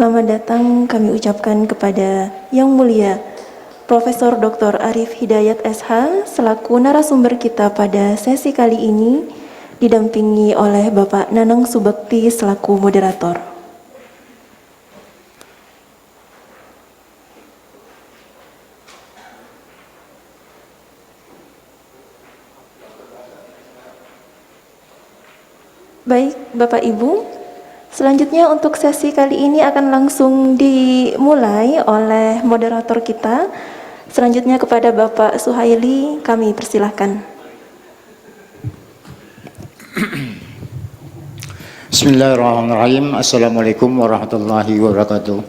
Selamat datang kami ucapkan kepada Yang Mulia Profesor Dr. Arif Hidayat SH selaku narasumber kita pada sesi kali ini, didampingi oleh Bapak Nanang Subakti selaku moderator. Baik, Bapak Ibu, selanjutnya untuk sesi kali ini akan langsung dimulai oleh moderator kita. Selanjutnya kepada Bapak Suhaili, kami persilahkan. Bismillahirrahmanirrahim. Assalamualaikum warahmatullahi wabarakatuh.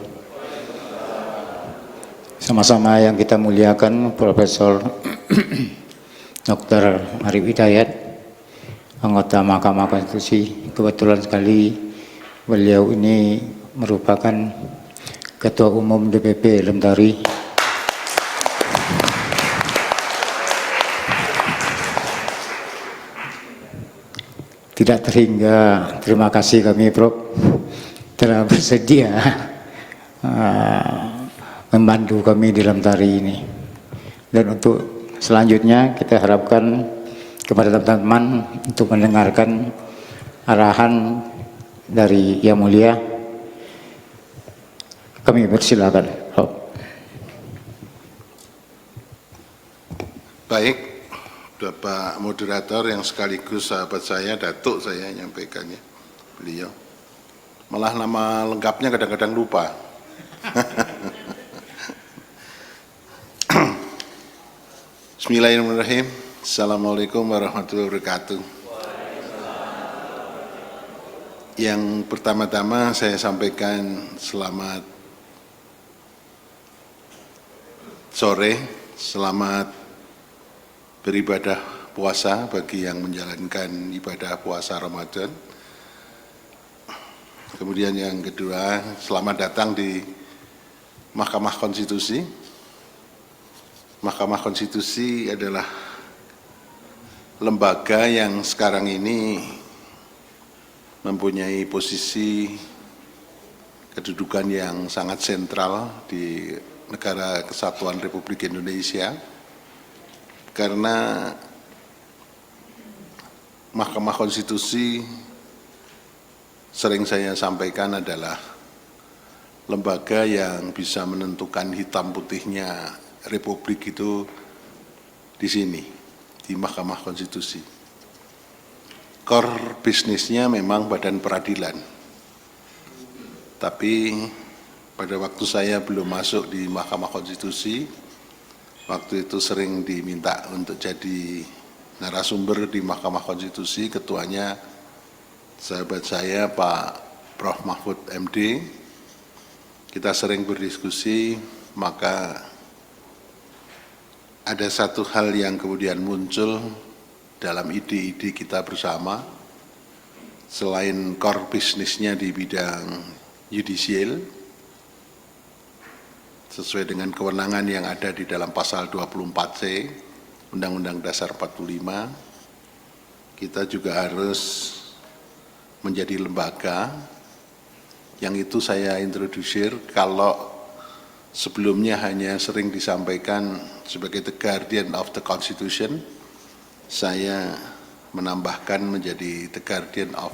Sama-sama yang kita muliakan Profesor Dr. Arif Hidayat, anggota Mahkamah Konstitusi. Kebetulan sekali beliau ini merupakan Ketua Umum DPP Lentari. Tidak terhingga terima kasih kami Prof telah bersedia membantu kami di Lentari ini. Dan untuk selanjutnya kita harapkan kepada teman-teman untuk mendengarkan arahan dari Yang Mulia. Kami persilakan. Baik, Bapak moderator yang sekaligus sahabat saya, Datuk saya nyampaikannya, beliau. Malah nama lengkapnya kadang-kadang lupa. Bismillahirrahmanirrahim. Assalamualaikum warahmatullahi wabarakatuh. Yang pertama-tama saya sampaikan selamat sore, selamat beribadah puasa bagi yang menjalankan ibadah puasa Ramadan. Kemudian yang kedua, selamat datang di Mahkamah Konstitusi. Mahkamah Konstitusi adalah lembaga yang sekarang ini mempunyai posisi kedudukan yang sangat sentral di Negara Kesatuan Republik Indonesia, karena Mahkamah Konstitusi sering saya sampaikan adalah lembaga yang bisa menentukan hitam putihnya Republik itu di sini, di Mahkamah Konstitusi. Core bisnisnya memang badan peradilan, tapi pada waktu saya belum masuk di Mahkamah Konstitusi, waktu itu sering diminta untuk jadi narasumber di Mahkamah Konstitusi, ketuanya sahabat saya Pak Prof. Mahfud MD. Kita sering berdiskusi, maka ada satu hal yang kemudian muncul dalam ide-ide kita bersama. Selain core bisnisnya di bidang yudisial, sesuai dengan kewenangan yang ada di dalam pasal 24C Undang-Undang Dasar 45, kita juga harus menjadi lembaga yang itu saya introdusir. Kalau sebelumnya hanya sering disampaikan sebagai the guardian of the Constitution, saya menambahkan menjadi the guardian of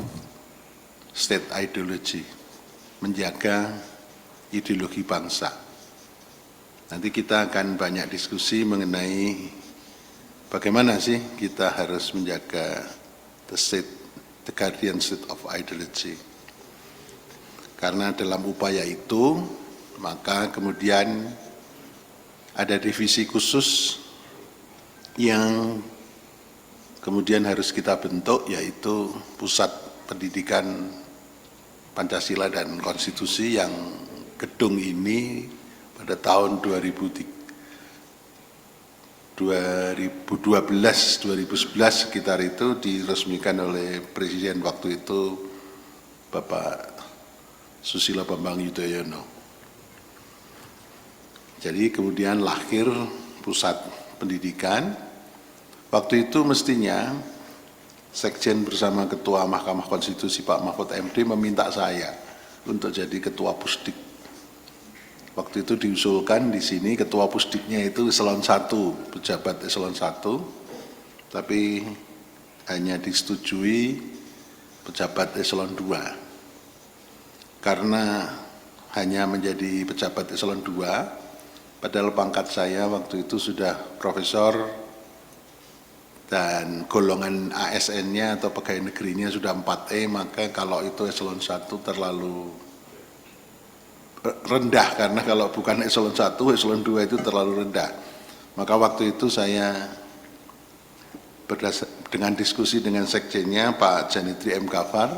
state ideology, menjaga ideologi bangsa. Nanti kita akan banyak diskusi mengenai bagaimana sih kita harus menjaga the guardian state of ideology. Karena dalam upaya itu, maka kemudian ada divisi khusus yang kemudian harus kita bentuk, yaitu Pusat Pendidikan Pancasila dan Konstitusi, yang gedung ini pada tahun 2012-2011 sekitar itu diresmikan oleh Presiden waktu itu Bapak Susilo Bambang Yudhoyono. Jadi kemudian lahir pusat pendidikan. Waktu itu mestinya Sekjen bersama Ketua Mahkamah Konstitusi Pak Mahfud MD meminta saya untuk jadi Ketua Pusdik. Waktu itu diusulkan di sini ketua pusdiknya itu eselon 1, pejabat eselon 1, tapi hanya disetujui pejabat eselon 2. Karena hanya menjadi pejabat eselon 2, padahal pangkat saya waktu itu sudah profesor dan golongan ASN-nya atau pegawai negerinya sudah 4E, maka kalau itu eselon 1 terlalu rendah, karena kalau bukan eselon 1, eselon 2 itu terlalu rendah. Maka waktu itu saya dengan diskusi dengan sekjennya Pak Janitri M. Kafar,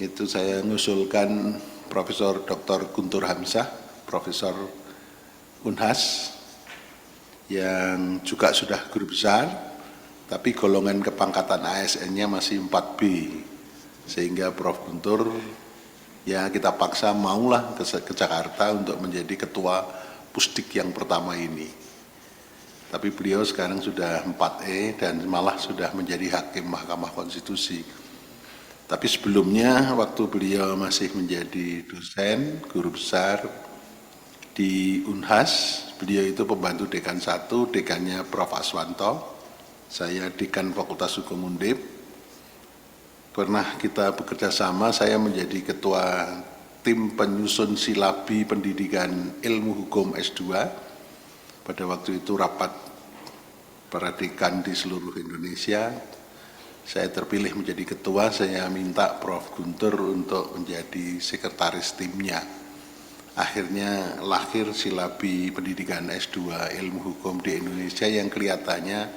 itu saya mengusulkan Profesor Dr. Guntur Hamzah, Profesor Unhas, yang juga sudah guru besar, tapi golongan kepangkatan ASN-nya masih 4B, sehingga Prof. Guntur ya kita paksa maulah ke Jakarta untuk menjadi ketua pusdik yang pertama ini. Tapi beliau sekarang sudah 4E dan malah sudah menjadi hakim Mahkamah Konstitusi. Tapi sebelumnya waktu beliau masih menjadi dosen, guru besar di Unhas, beliau itu pembantu dekan 1, dekannya Prof. Aswanto, saya dekan Fakultas Hukum Undip. Pernah kita bekerja sama, saya menjadi ketua tim penyusun silabi pendidikan ilmu hukum S2. Pada waktu itu rapat para dekan di seluruh Indonesia. Saya terpilih menjadi ketua, saya minta Prof. Guntur untuk menjadi sekretaris timnya. Akhirnya lahir silabi pendidikan S2 ilmu hukum di Indonesia yang kelihatannya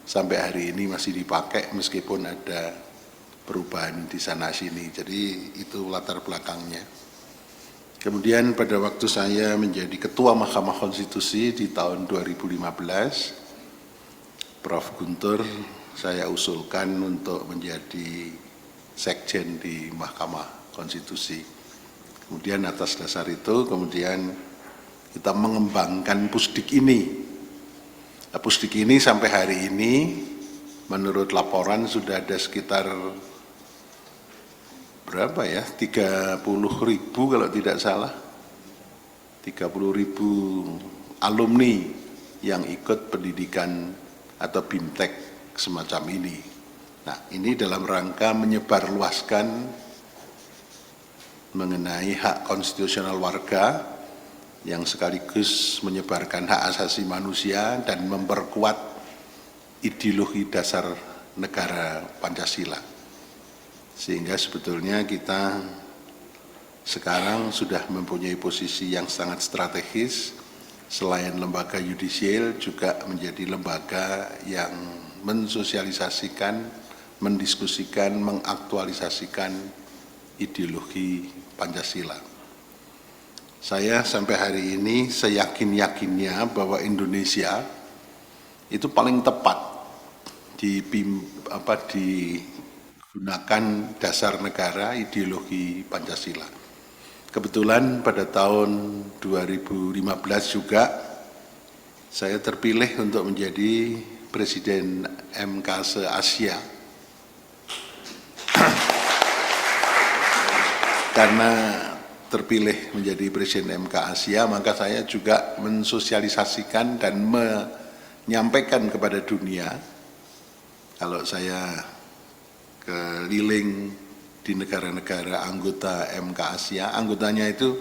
sampai hari ini masih dipakai meskipun ada perubahan di sana sini. Jadi itu latar belakangnya. Kemudian pada waktu saya menjadi ketua Mahkamah Konstitusi di tahun 2015, Prof. Guntur saya usulkan untuk menjadi sekjen di Mahkamah Konstitusi. Kemudian atas dasar itu kemudian kita mengembangkan pusdik ini. Nah, pusdik ini sampai hari ini menurut laporan sudah ada sekitar berapa ya, 30.000 kalau tidak salah, 30.000 alumni yang ikut pendidikan atau BIMTEK semacam ini. Nah, ini dalam rangka menyebarluaskan mengenai hak konstitusional warga yang sekaligus menyebarkan hak asasi manusia dan memperkuat ideologi dasar negara Pancasila. Sehingga sebetulnya kita sekarang sudah mempunyai posisi yang sangat strategis, selain lembaga yudisial juga menjadi lembaga yang mensosialisasikan, mendiskusikan, mengaktualisasikan ideologi Pancasila. Saya sampai hari ini seyakin-yakinnya bahwa Indonesia itu paling tepat digunakan dasar negara ideologi Pancasila. Kebetulan pada tahun 2015 juga saya terpilih untuk menjadi Presiden MK se-Asia. Karena terpilih menjadi Presiden MK Asia, maka saya juga mensosialisasikan dan menyampaikan kepada dunia, kalau saya keliling di negara-negara anggota MK Asia, anggotanya itu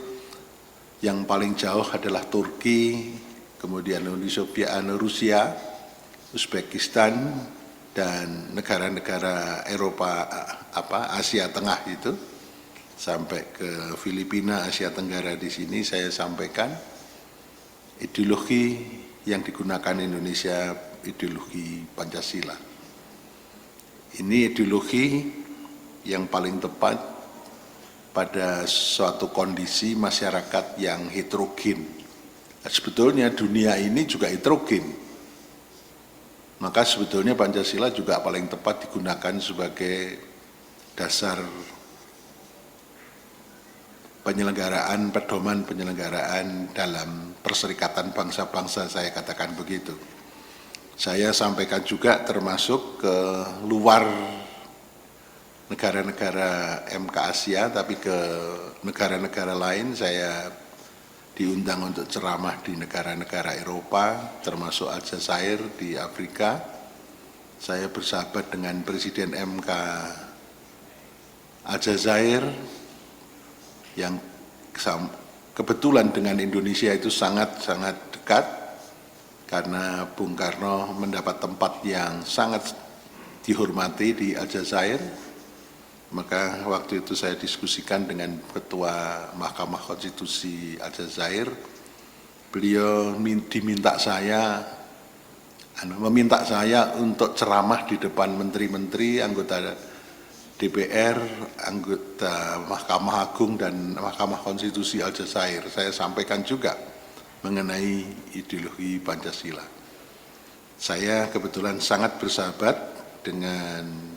yang paling jauh adalah Turki, kemudian Uni Soviet, Rusia, Uzbekistan, dan negara-negara Eropa, Asia Tengah itu, sampai ke Filipina, Asia Tenggara. Di sini saya sampaikan ideologi yang digunakan Indonesia, ideologi Pancasila. Ini ideologi yang paling tepat pada suatu kondisi masyarakat yang heterogen. Sebetulnya dunia ini juga heterogen. Maka sebetulnya Pancasila juga paling tepat digunakan sebagai dasar penyelenggaraan, pedoman penyelenggaraan dalam perserikatan bangsa-bangsa, saya katakan begitu. Saya sampaikan juga termasuk ke luar negara-negara MK Asia, tapi ke negara-negara lain saya diundang untuk ceramah di negara-negara Eropa, termasuk Aljazair di Afrika. Saya bersahabat dengan Presiden MK Aljazair yang kebetulan dengan Indonesia itu sangat-sangat dekat, karena Bung Karno mendapat tempat yang sangat dihormati di Aljazair. Maka waktu itu saya diskusikan dengan Ketua Mahkamah Konstitusi Aljazair. Beliau meminta saya untuk ceramah di depan menteri-menteri, anggota DPR, anggota Mahkamah Agung dan Mahkamah Konstitusi Aljazair. Saya sampaikan juga mengenai ideologi Pancasila. Saya kebetulan sangat bersahabat dengan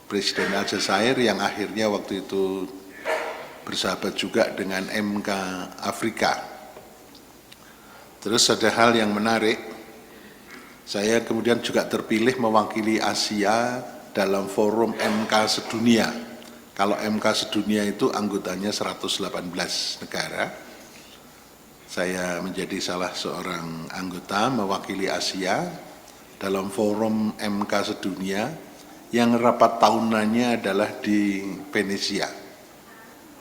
Presiden Aljazair yang akhirnya waktu itu bersahabat juga dengan MK Afrika. Terus ada hal yang menarik, saya kemudian juga terpilih mewakili Asia dalam forum MK sedunia. Kalau MK sedunia itu anggotanya 118 negara. Saya menjadi salah seorang anggota mewakili Asia dalam forum MK sedunia yang rapat tahunannya adalah di Venesia.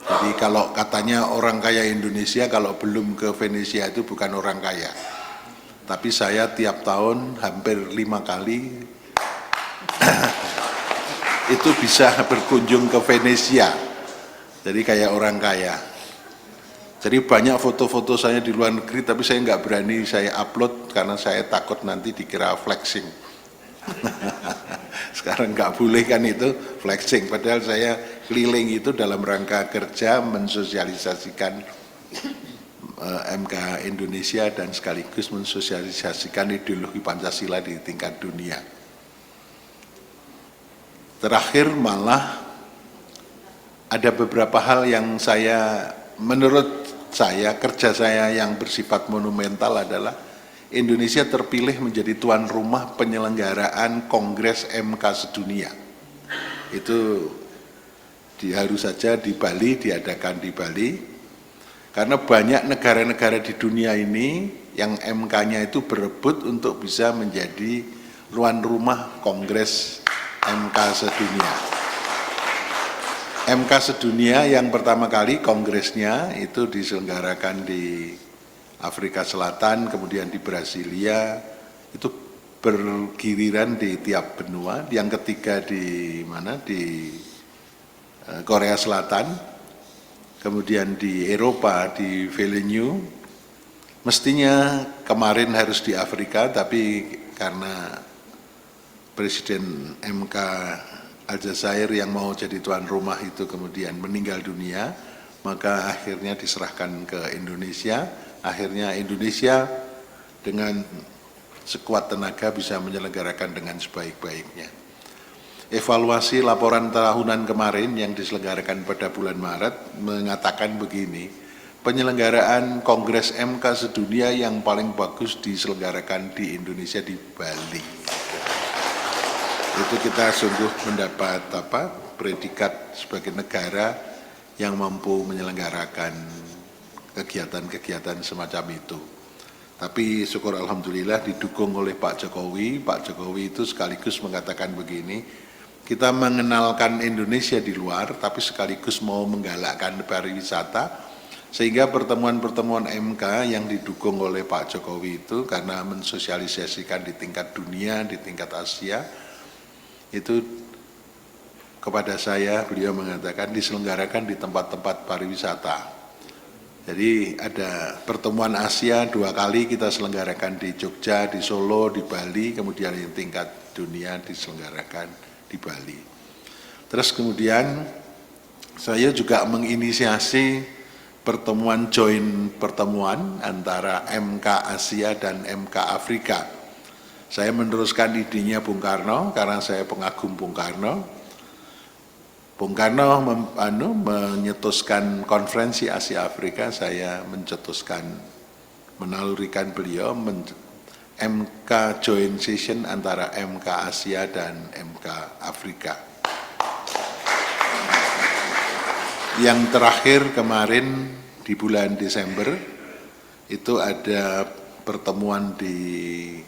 Jadi kalau katanya orang kaya Indonesia kalau belum ke Venesia itu bukan orang kaya. Tapi saya tiap tahun hampir 5 kali itu bisa berkunjung ke Venesia. Jadi kayak orang kaya. Jadi banyak foto-foto saya di luar negeri, tapi saya nggak berani saya upload karena saya takut nanti dikira flexing. Sekarang nggak boleh kan itu flexing, padahal saya keliling itu dalam rangka kerja mensosialisasikan MK Indonesia dan sekaligus mensosialisasikan ideologi Pancasila di tingkat dunia. Terakhir malah ada beberapa hal yang menurut saya, kerja saya yang bersifat monumental adalah Indonesia terpilih menjadi tuan rumah penyelenggaraan Kongres MK sedunia. Itu harus saja di Bali, diadakan di Bali. Karena banyak negara-negara di dunia ini yang MK-nya itu berebut untuk bisa menjadi tuan rumah Kongres MK sedunia. MK sedunia yang pertama kali kongresnya itu diselenggarakan di Afrika Selatan, kemudian di Brasilia, itu bergiliran di tiap benua. Yang ketiga di mana? Di Korea Selatan, kemudian di Eropa, di Vilnius. Mestinya kemarin harus di Afrika, tapi karena Presiden MK Aljazair yang mau jadi tuan rumah itu kemudian meninggal dunia, maka akhirnya diserahkan ke Indonesia. Akhirnya Indonesia dengan sekuat tenaga bisa menyelenggarakan dengan sebaik-baiknya. Evaluasi laporan tahunan kemarin yang diselenggarakan pada bulan Maret mengatakan begini, penyelenggaraan Kongres MK sedunia yang paling bagus diselenggarakan di Indonesia di Bali. Itu kita sungguh mendapat predikat sebagai negara yang mampu menyelenggarakan kegiatan-kegiatan semacam itu. Tapi syukur alhamdulillah didukung oleh Pak Jokowi. Pak Jokowi itu sekaligus mengatakan begini, kita mengenalkan Indonesia di luar, tapi sekaligus mau menggalakkan pariwisata, sehingga pertemuan-pertemuan MK yang didukung oleh Pak Jokowi itu karena mensosialisasikan di tingkat dunia, di tingkat Asia, itu kepada saya beliau mengatakan diselenggarakan di tempat-tempat pariwisata. Jadi ada pertemuan Asia 2 kali kita selenggarakan di Jogja, di Solo, di Bali, kemudian yang tingkat dunia diselenggarakan di Bali. Terus kemudian saya juga menginisiasi pertemuan antara MK Asia dan MK Afrika. Saya meneruskan idenya Bung Karno karena saya pengagum Bung Karno. Bung Karno menyetuskan konferensi Asia Afrika, saya mencetuskan, menalurikan beliau MK Joint Session antara MK Asia dan MK Afrika. Yang terakhir kemarin di bulan Desember itu ada pertemuan di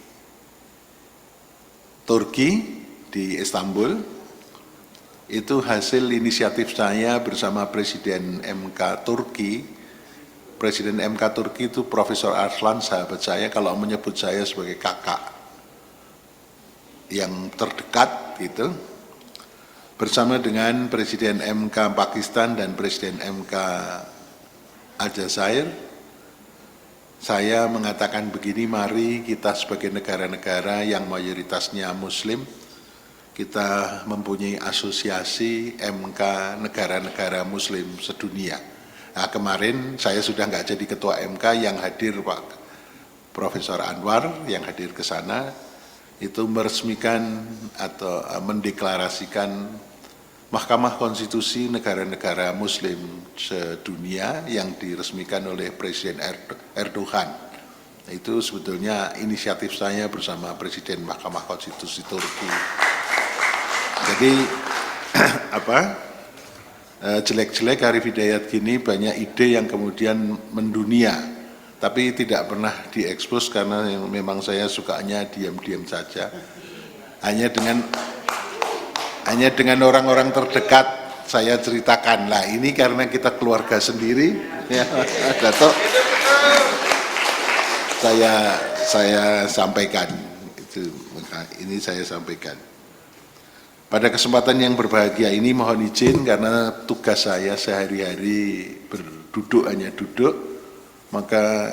Turki, di Istanbul. Itu hasil inisiatif saya bersama Presiden MK Turki. Presiden MK Turki itu Profesor Arslan, sahabat saya, kalau menyebut saya sebagai kakak yang terdekat gitu. Bersama dengan Presiden MK Pakistan dan Presiden MK Aljazair, saya mengatakan begini, mari kita sebagai negara-negara yang mayoritasnya Muslim, kita mempunyai asosiasi MK negara-negara Muslim sedunia. Nah, kemarin saya sudah nggak jadi ketua MK, yang hadir Pak Profesor Anwar, yang hadir ke sana, itu meresmikan atau mendeklarasikan Mahkamah Konstitusi negara-negara Muslim sedunia yang diresmikan oleh Presiden Erdogan. Itu sebetulnya inisiatif saya bersama Presiden Mahkamah Konstitusi Turki. Jadi jelek-jelek Arif Hidayat gini banyak ide yang kemudian mendunia, tapi tidak pernah diekspos karena memang saya sukanya diam-diam saja. Hanya dengan orang-orang terdekat saya ceritakan. Lah ini karena kita keluarga sendiri, ya, Dato, saya sampaikan itu, ini saya sampaikan. Pada kesempatan yang berbahagia ini mohon izin karena tugas saya sehari-hari berduduk, hanya duduk, maka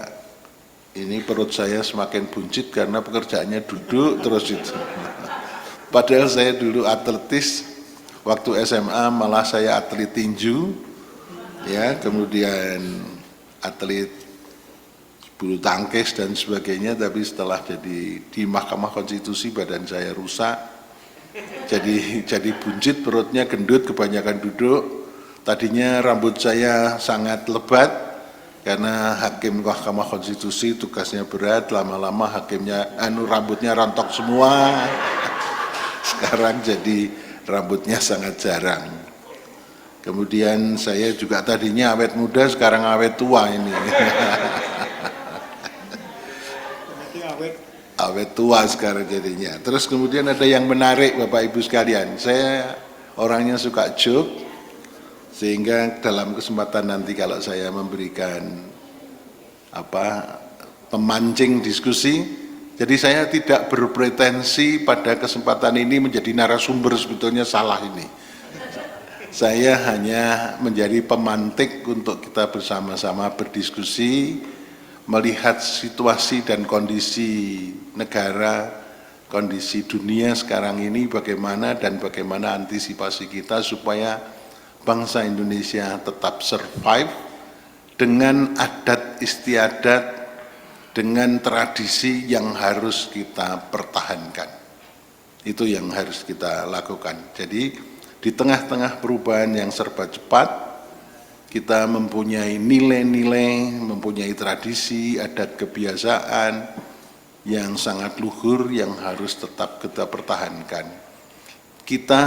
ini perut saya semakin buncit karena pekerjaannya duduk terus itu. Padahal saya dulu atletis, waktu SMA malah saya atlet tinju, ya, kemudian atlet bulu tangkis dan sebagainya, tapi setelah jadi di Mahkamah Konstitusi badan saya rusak, jadi buncit, perutnya gendut, kebanyakan duduk. Tadinya rambut saya sangat lebat karena hakim Mahkamah Konstitusi tugasnya berat, lama-lama hakimnya rambutnya rontok semua. Sekarang jadi rambutnya sangat jarang. Kemudian saya juga tadinya awet muda, sekarang awet tua ini. Awet tua sekarang jadinya. Terus kemudian ada yang menarik Bapak Ibu sekalian. Saya orangnya suka joke, sehingga dalam kesempatan nanti kalau saya memberikan pemancing diskusi, jadi saya tidak berpretensi pada kesempatan ini menjadi narasumber, sebetulnya salah ini. Saya hanya menjadi pemantik untuk kita bersama-sama berdiskusi, melihat situasi dan kondisi negara, kondisi dunia sekarang ini bagaimana, dan bagaimana antisipasi kita supaya bangsa Indonesia tetap survive dengan adat istiadat, dengan tradisi yang harus kita pertahankan. Itu yang harus kita lakukan. Jadi di tengah-tengah perubahan yang serba cepat, kita mempunyai nilai-nilai, mempunyai tradisi, adat kebiasaan yang sangat luhur yang harus tetap kita pertahankan. Kita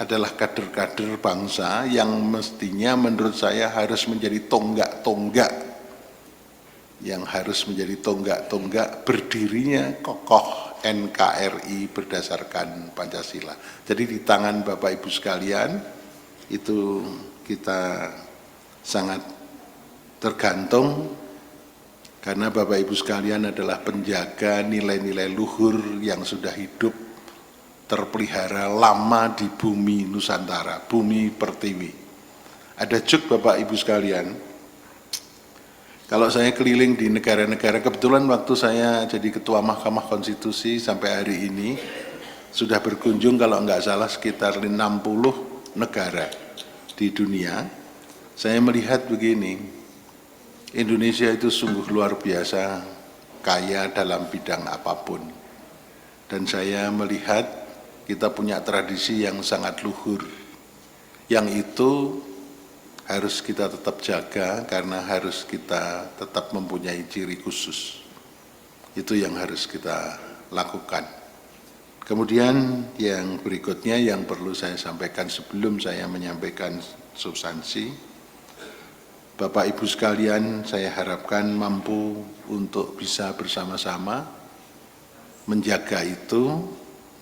adalah kader-kader bangsa yang mestinya menurut saya harus menjadi tonggak-tonggak, yang harus menjadi tonggak-tonggak berdirinya kokoh NKRI berdasarkan Pancasila. Jadi di tangan Bapak Ibu sekalian itu kita sangat tergantung, karena Bapak Ibu sekalian adalah penjaga nilai-nilai luhur yang sudah hidup terpelihara lama di bumi Nusantara, bumi Pertiwi. Ada joke Bapak Ibu sekalian, kalau saya keliling di negara-negara, kebetulan waktu saya jadi Ketua Mahkamah Konstitusi sampai hari ini, sudah berkunjung kalau enggak salah sekitar 60 negara di dunia. Saya melihat begini, Indonesia itu sungguh luar biasa, kaya dalam bidang apapun. Dan saya melihat kita punya tradisi yang sangat luhur, yang itu harus kita tetap jaga karena harus kita tetap mempunyai ciri khusus. Itu yang harus kita lakukan. Kemudian yang berikutnya yang perlu saya sampaikan sebelum saya menyampaikan substansi, Bapak Ibu sekalian, saya harapkan mampu untuk bisa bersama-sama menjaga itu,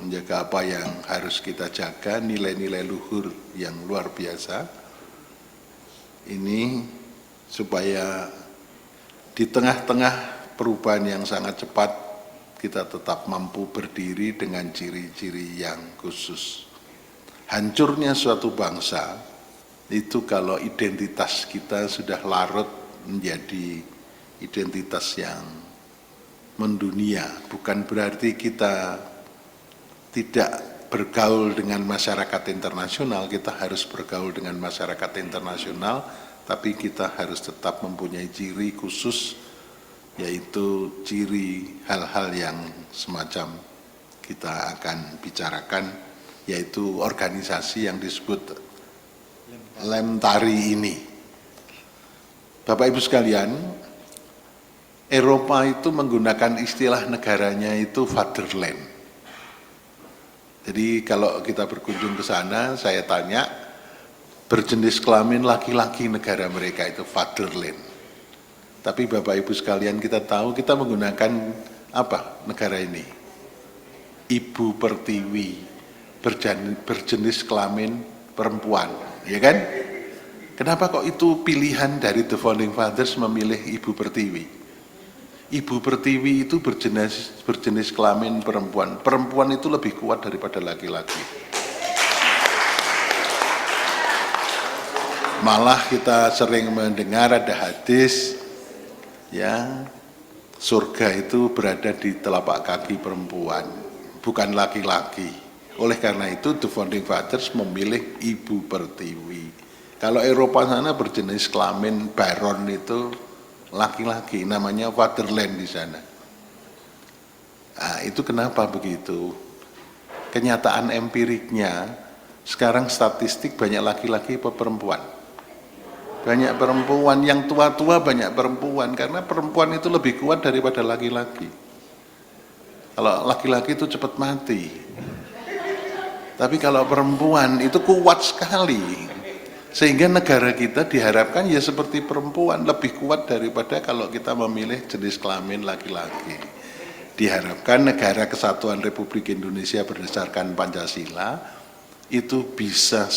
menjaga apa yang harus kita jaga, nilai-nilai luhur yang luar biasa. Ini supaya di tengah-tengah perubahan yang sangat cepat, kita tetap mampu berdiri dengan ciri-ciri yang khusus. Hancurnya suatu bangsa, itu kalau identitas kita sudah larut menjadi identitas yang mendunia, bukan berarti kita tidak bergaul dengan masyarakat internasional, kita harus bergaul dengan masyarakat internasional, tapi kita harus tetap mempunyai ciri khusus, yaitu ciri hal-hal yang semacam kita akan bicarakan, yaitu organisasi yang disebut Lemtari ini. Bapak Ibu sekalian, Eropa itu menggunakan istilah negaranya itu fatherland. Jadi kalau kita berkunjung ke sana, saya tanya, berjenis kelamin laki-laki negara mereka itu fatherland. Tapi Bapak Ibu sekalian, kita tahu kita menggunakan apa negara ini? Ibu Pertiwi, berjenis kelamin perempuan. Ya kan? Kenapa kok itu pilihan dari The Founding Fathers memilih Ibu Pertiwi? Ibu Pertiwi itu berjenis kelamin perempuan. Perempuan itu lebih kuat daripada laki-laki. Malah kita sering mendengar ada hadis yang surga itu berada di telapak kaki perempuan, bukan laki-laki. Oleh karena itu, The Founding Fathers memilih Ibu Pertiwi. Kalau Eropa sana berjenis kelamin baron itu laki-laki, namanya fatherland di sana. Nah, itu kenapa begitu? Kenyataan empiriknya, sekarang statistik banyak laki-laki apa perempuan? Banyak perempuan, yang tua-tua banyak perempuan, karena perempuan itu lebih kuat daripada laki-laki. Kalau laki-laki itu cepat mati. Tapi kalau perempuan itu kuat sekali, sehingga negara kita diharapkan ya seperti perempuan, lebih kuat daripada kalau kita memilih jenis kelamin laki-laki. Diharapkan negara kesatuan Republik Indonesia berdasarkan Pancasila itu bisa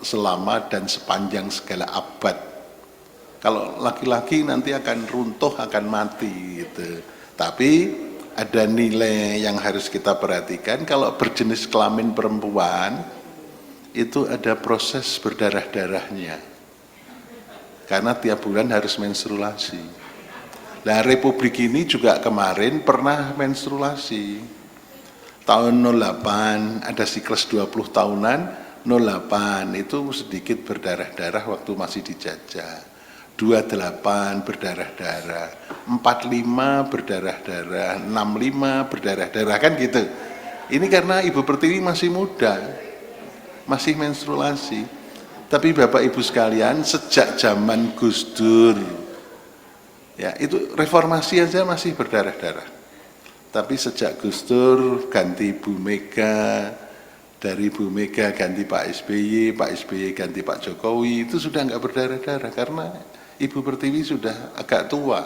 selama dan sepanjang segala abad. Kalau laki-laki nanti akan runtuh, akan mati gitu. Tapi ada nilai yang harus kita perhatikan, kalau berjenis kelamin perempuan, itu ada proses berdarah-darahnya. Karena tiap bulan harus menstruasi. Nah, Republik ini juga kemarin pernah menstruasi. Tahun 08, ada siklus 20 tahunan, 08 itu sedikit berdarah-darah waktu masih dijajah. 28 berdarah-darah, 45 berdarah-darah, 65 berdarah-darah, kan gitu. Ini karena Ibu Pertiwi masih muda, masih menstruasi. Tapi Bapak Ibu sekalian, sejak zaman Gus Dur, ya itu reformasi aja masih berdarah-darah. Tapi sejak Gus Dur ganti Bu Mega, dari Bu Mega ganti Pak SBY ganti Pak Jokowi, itu sudah nggak berdarah-darah karena Ibu Pertiwi sudah agak tua,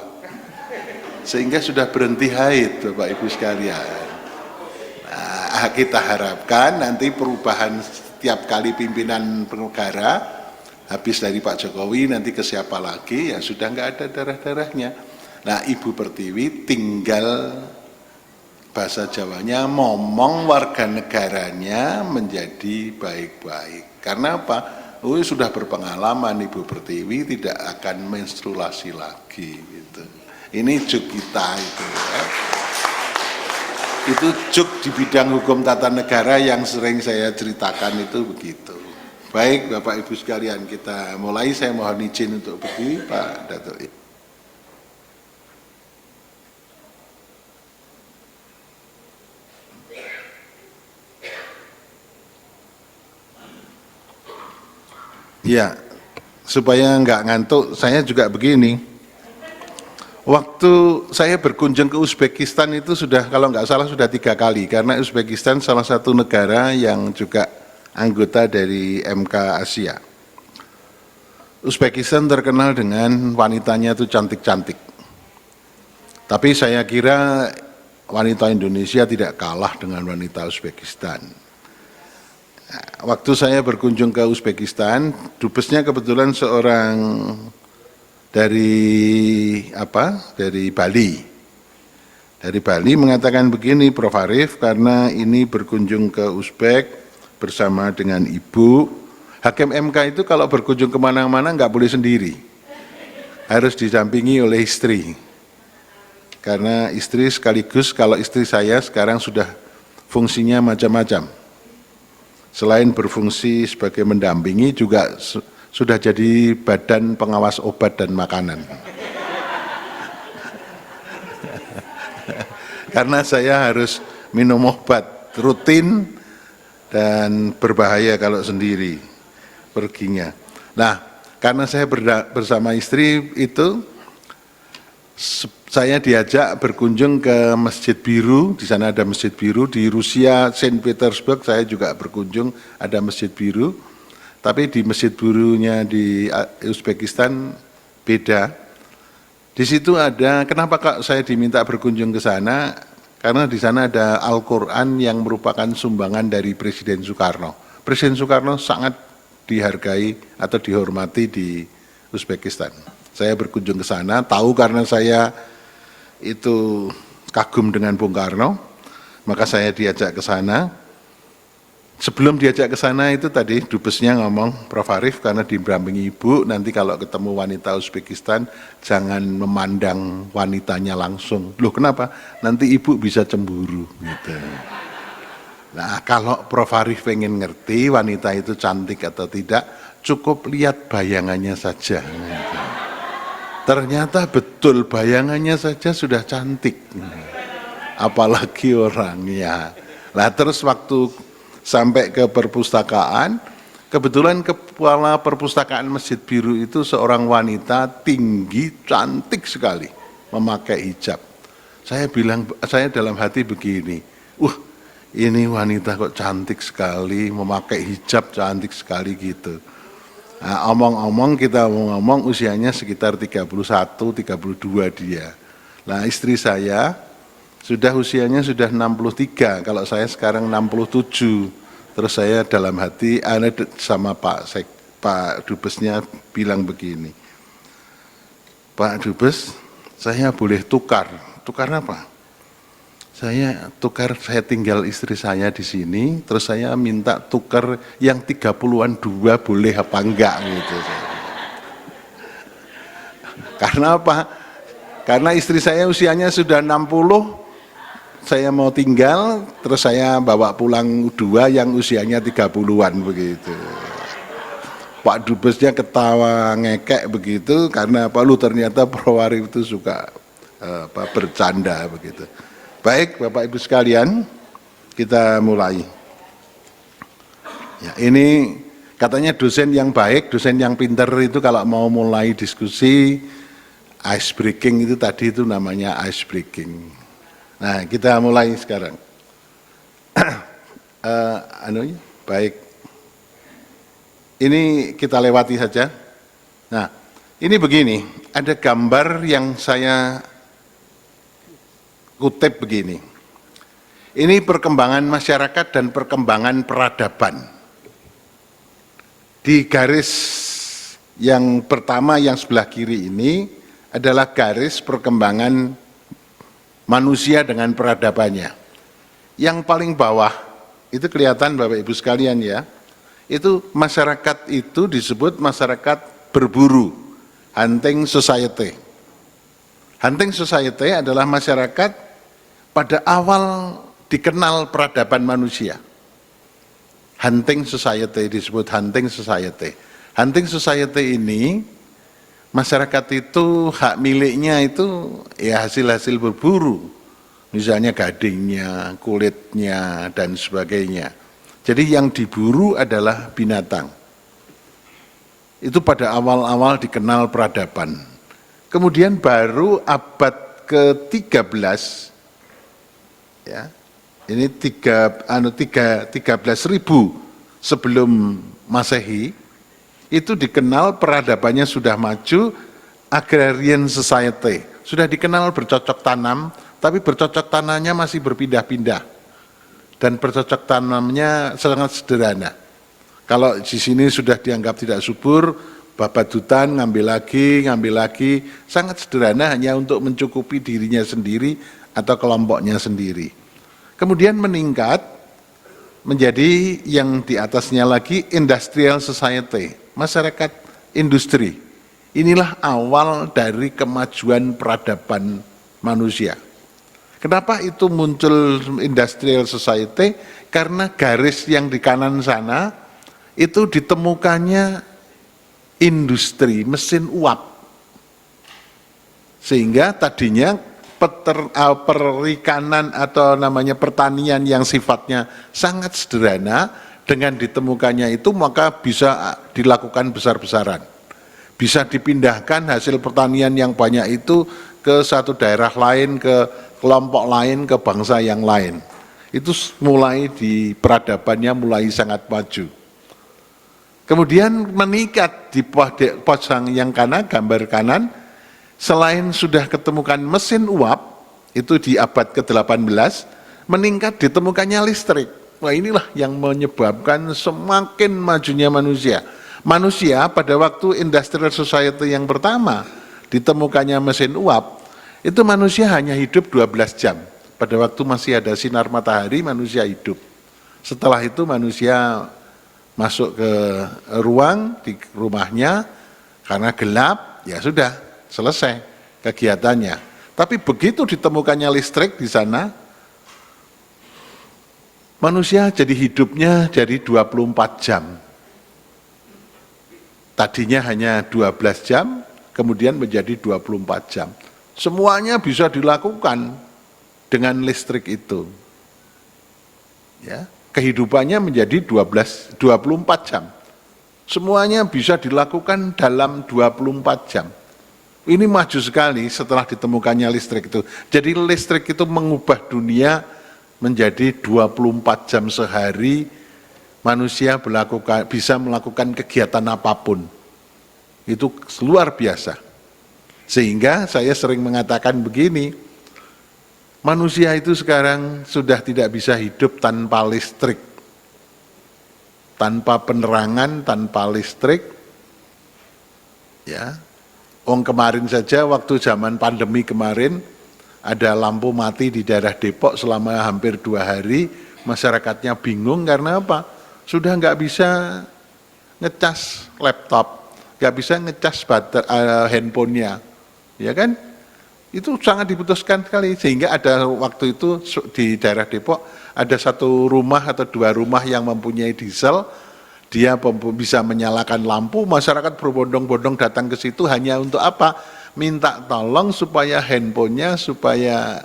sehingga sudah berhenti haid, Bapak Ibu sekalian. Nah, kita harapkan nanti perubahan setiap kali pimpinan negara, habis dari Pak Jokowi nanti ke siapa lagi, ya sudah nggak ada darah-darahnya. Nah, Ibu Pertiwi tinggal bahasa Jawanya momong warga negaranya menjadi baik-baik. Karena apa? Oh, sudah berpengalaman Ibu Pertiwi tidak akan menstruasi lagi gitu. Ini juk kita itu ya. Itu juk di bidang hukum tata negara yang sering saya ceritakan itu begitu. Baik Bapak Ibu sekalian, kita mulai. Saya mohon izin untuk berdiri Pak Datuk. Ya, supaya nggak ngantuk, saya juga begini. Waktu saya berkunjung ke Uzbekistan itu sudah, kalau nggak salah sudah 3 kali, karena Uzbekistan salah satu negara yang juga anggota dari MK Asia. Uzbekistan terkenal dengan wanitanya itu cantik-cantik. Tapi saya kira wanita Indonesia tidak kalah dengan wanita Uzbekistan. Waktu saya berkunjung ke Uzbekistan, dubesnya kebetulan seorang dari Bali. Dari Bali mengatakan begini, Prof. Arief, karena ini berkunjung ke Uzbek bersama dengan Ibu, Hakim MK itu kalau berkunjung kemana-mana nggak boleh sendiri, harus didampingi oleh istri. Karena istri sekaligus, kalau istri saya sekarang sudah fungsinya macam-macam. Selain berfungsi sebagai mendampingi, juga sudah jadi badan pengawas obat dan makanan. Karena saya harus minum obat rutin dan berbahaya kalau sendiri perginya. Nah, karena saya bersama istri itu, saya diajak berkunjung ke Masjid Biru. Di sana ada Masjid Biru. Di Rusia, Saint Petersburg, saya juga berkunjung, ada Masjid Biru. Tapi di Masjid Birunya di Uzbekistan beda. Di situ ada, kenapa Kak saya diminta berkunjung ke sana? Karena di sana ada Al-Quran yang merupakan sumbangan dari Presiden Soekarno. Presiden Soekarno sangat dihargai atau dihormati di Uzbekistan. Saya berkunjung ke sana, tahu karena saya itu kagum dengan Bung Karno, maka saya diajak ke sana. Sebelum diajak ke sana itu tadi dubesnya ngomong, Prof. Arief, karena didampingi Ibu, nanti kalau ketemu wanita Uzbekistan jangan memandang wanitanya langsung. Loh kenapa? Nanti Ibu bisa cemburu gitu. Nah, kalau Prof. Arief pengen ngerti wanita itu cantik atau tidak, cukup lihat bayangannya saja. Gitu. Ternyata betul bayangannya saja sudah cantik. Apalagi orangnya. Nah, terus waktu sampai ke perpustakaan, kebetulan kepala perpustakaan Masjid Biru itu seorang wanita tinggi, cantik sekali, memakai hijab. Saya dalam hati begini, ini wanita kok cantik sekali, memakai hijab cantik sekali gitu. Nah, kita ngomong usianya sekitar 31, 32 dia. Nah, istri saya usianya sudah 63, kalau saya sekarang 67. Terus saya dalam hati sama Pak Dubesnya bilang begini, Pak Dubes, saya boleh tukar apa? Saya tinggal istri saya di sini, terus saya minta tukar yang 30-an 2 boleh apa enggak gitu. Karena apa? Karena istri saya usianya sudah 60, saya mau tinggal, terus saya bawa pulang 2 yang usianya 30-an begitu. Pak Dubesnya ketawa ngekek begitu, karena lu ternyata Prof. Arief itu suka bercanda begitu. Baik Bapak Ibu sekalian, kita mulai. Ya, ini katanya dosen yang baik, dosen yang pinter itu kalau mau mulai diskusi, ice breaking itu tadi itu namanya ice breaking. Nah, kita mulai sekarang. Baik. Ini kita lewati saja. Nah, ini begini, ada gambar yang saya kutip begini. Ini perkembangan masyarakat dan perkembangan peradaban. Di garis yang pertama yang sebelah kiri ini adalah garis perkembangan manusia dengan peradabannya. Yang paling bawah, itu kelihatan Bapak Ibu sekalian ya, itu masyarakat itu disebut masyarakat berburu, hunting society. Hunting society adalah masyarakat pada awal dikenal peradaban manusia. Hunting society disebut hunting society. Hunting society ini, masyarakat itu hak miliknya itu ya hasil-hasil berburu, misalnya gadingnya, kulitnya, dan sebagainya. Jadi yang diburu adalah binatang. Itu pada awal-awal dikenal peradaban. Kemudian baru abad ke-13, ya, ini 13.000 sebelum Masehi, itu dikenal peradabannya sudah maju, agrarian society. Sudah dikenal bercocok tanam, tapi bercocok tanamnya masih berpindah-pindah. Dan bercocok tanamnya sangat sederhana. Kalau di sini sudah dianggap tidak subur, babat hutan ngambil lagi, sangat sederhana hanya untuk mencukupi dirinya sendiri atau kelompoknya sendiri. Kemudian meningkat menjadi yang di atasnya lagi industrial society, masyarakat industri. Inilah awal dari kemajuan peradaban manusia. Kenapa itu muncul industrial society? Karena garis yang di kanan sana itu ditemukannya industri, mesin uap. Sehingga tadinya perikanan atau namanya pertanian yang sifatnya sangat sederhana, dengan ditemukannya itu maka bisa dilakukan besar-besaran. Bisa dipindahkan hasil pertanian yang banyak itu ke satu daerah lain, ke kelompok lain, ke bangsa yang lain. Itu mulai di peradabannya mulai sangat maju. Kemudian meningkat di pos yang kanan, gambar kanan, selain sudah ketemukan mesin uap, itu di abad ke-18, meningkat ditemukannya listrik. Wah, inilah yang menyebabkan semakin majunya manusia. Manusia pada waktu industrial society yang pertama ditemukannya mesin uap, itu manusia hanya hidup 12 jam. Pada waktu masih ada sinar matahari, manusia hidup. Setelah itu manusia masuk ke ruang di rumahnya, karena gelap, ya sudah, selesai kegiatannya. Tapi begitu ditemukannya listrik di sana, manusia jadi hidupnya jadi 24 jam. Tadinya hanya 12 jam, kemudian menjadi 24 jam. Semuanya bisa dilakukan dengan listrik itu. Ya, kehidupannya menjadi 24 jam. Semuanya bisa dilakukan dalam 24 jam. Ini maju sekali setelah ditemukannya listrik itu. Jadi listrik itu mengubah dunia menjadi 24 jam sehari, manusia bisa melakukan kegiatan apapun. Itu luar biasa. Sehingga saya sering mengatakan begini, manusia itu sekarang sudah tidak bisa hidup tanpa listrik. Tanpa penerangan, tanpa listrik. Ya. Kemarin saja waktu zaman pandemi kemarin, ada lampu mati di daerah Depok selama hampir 2 hari, masyarakatnya bingung karena apa? Sudah nggak bisa ngecas laptop, nggak bisa ngecas handphonenya, ya kan? Itu sangat dibutuhkan sekali, sehingga ada waktu itu di daerah Depok ada 1 rumah atau 2 rumah yang mempunyai diesel, dia bisa menyalakan lampu, masyarakat berbondong-bondong datang ke situ hanya untuk apa? Minta tolong supaya handphonenya, supaya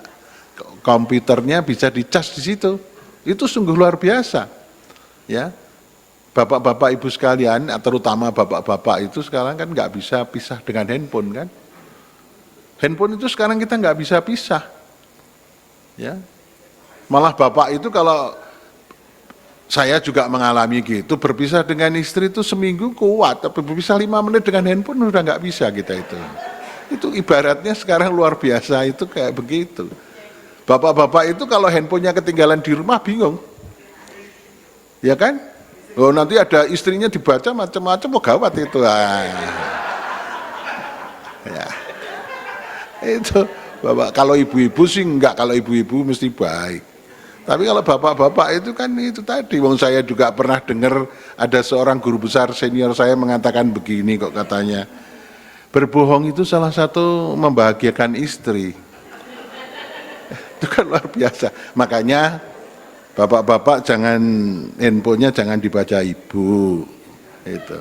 komputernya bisa dicas di situ. Itu sungguh luar biasa. Ya, bapak-bapak ibu sekalian, terutama bapak-bapak itu sekarang kan nggak bisa pisah dengan handphone kan. Handphone itu sekarang kita nggak bisa pisah. Ya, malah bapak itu kalau saya juga mengalami gitu, berpisah dengan istri itu seminggu kuat, tapi berpisah 5 menit dengan handphone udah nggak bisa kita itu. Itu ibaratnya sekarang luar biasa itu kayak begitu. Bapak-bapak itu kalau handphonenya ketinggalan di rumah bingung. Ya kan? Oh, nanti ada istrinya dibaca macam-macam, oh gawat itu. Ya. Itu Bapak, kalau ibu-ibu sih enggak, kalau ibu-ibu mesti baik. Tapi kalau bapak-bapak itu kan itu tadi, wong saya juga pernah dengar ada seorang guru besar senior saya mengatakan begini kok katanya, berbohong itu salah satu membahagiakan istri. Itu kan luar biasa. Makanya bapak-bapak jangan handphonenya jangan dibaca ibu. Itu.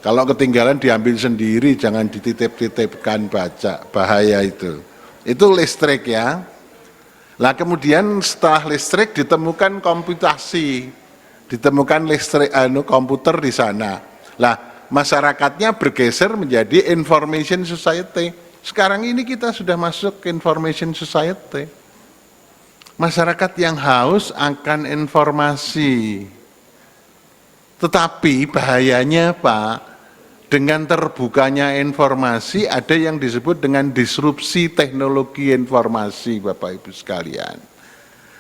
Kalau ketinggalan diambil sendiri, jangan dititip-titipkan baca, bahaya itu. Itu listrik ya. Nah kemudian setelah listrik ditemukan komputasi, ditemukan listrik komputer di sana. Lah masyarakatnya bergeser menjadi information society. Sekarang ini kita sudah masuk ke information society. Masyarakat yang haus akan informasi. Tetapi bahayanya Pak, dengan terbukanya informasi ada yang disebut dengan disrupsi teknologi informasi, Bapak Ibu sekalian.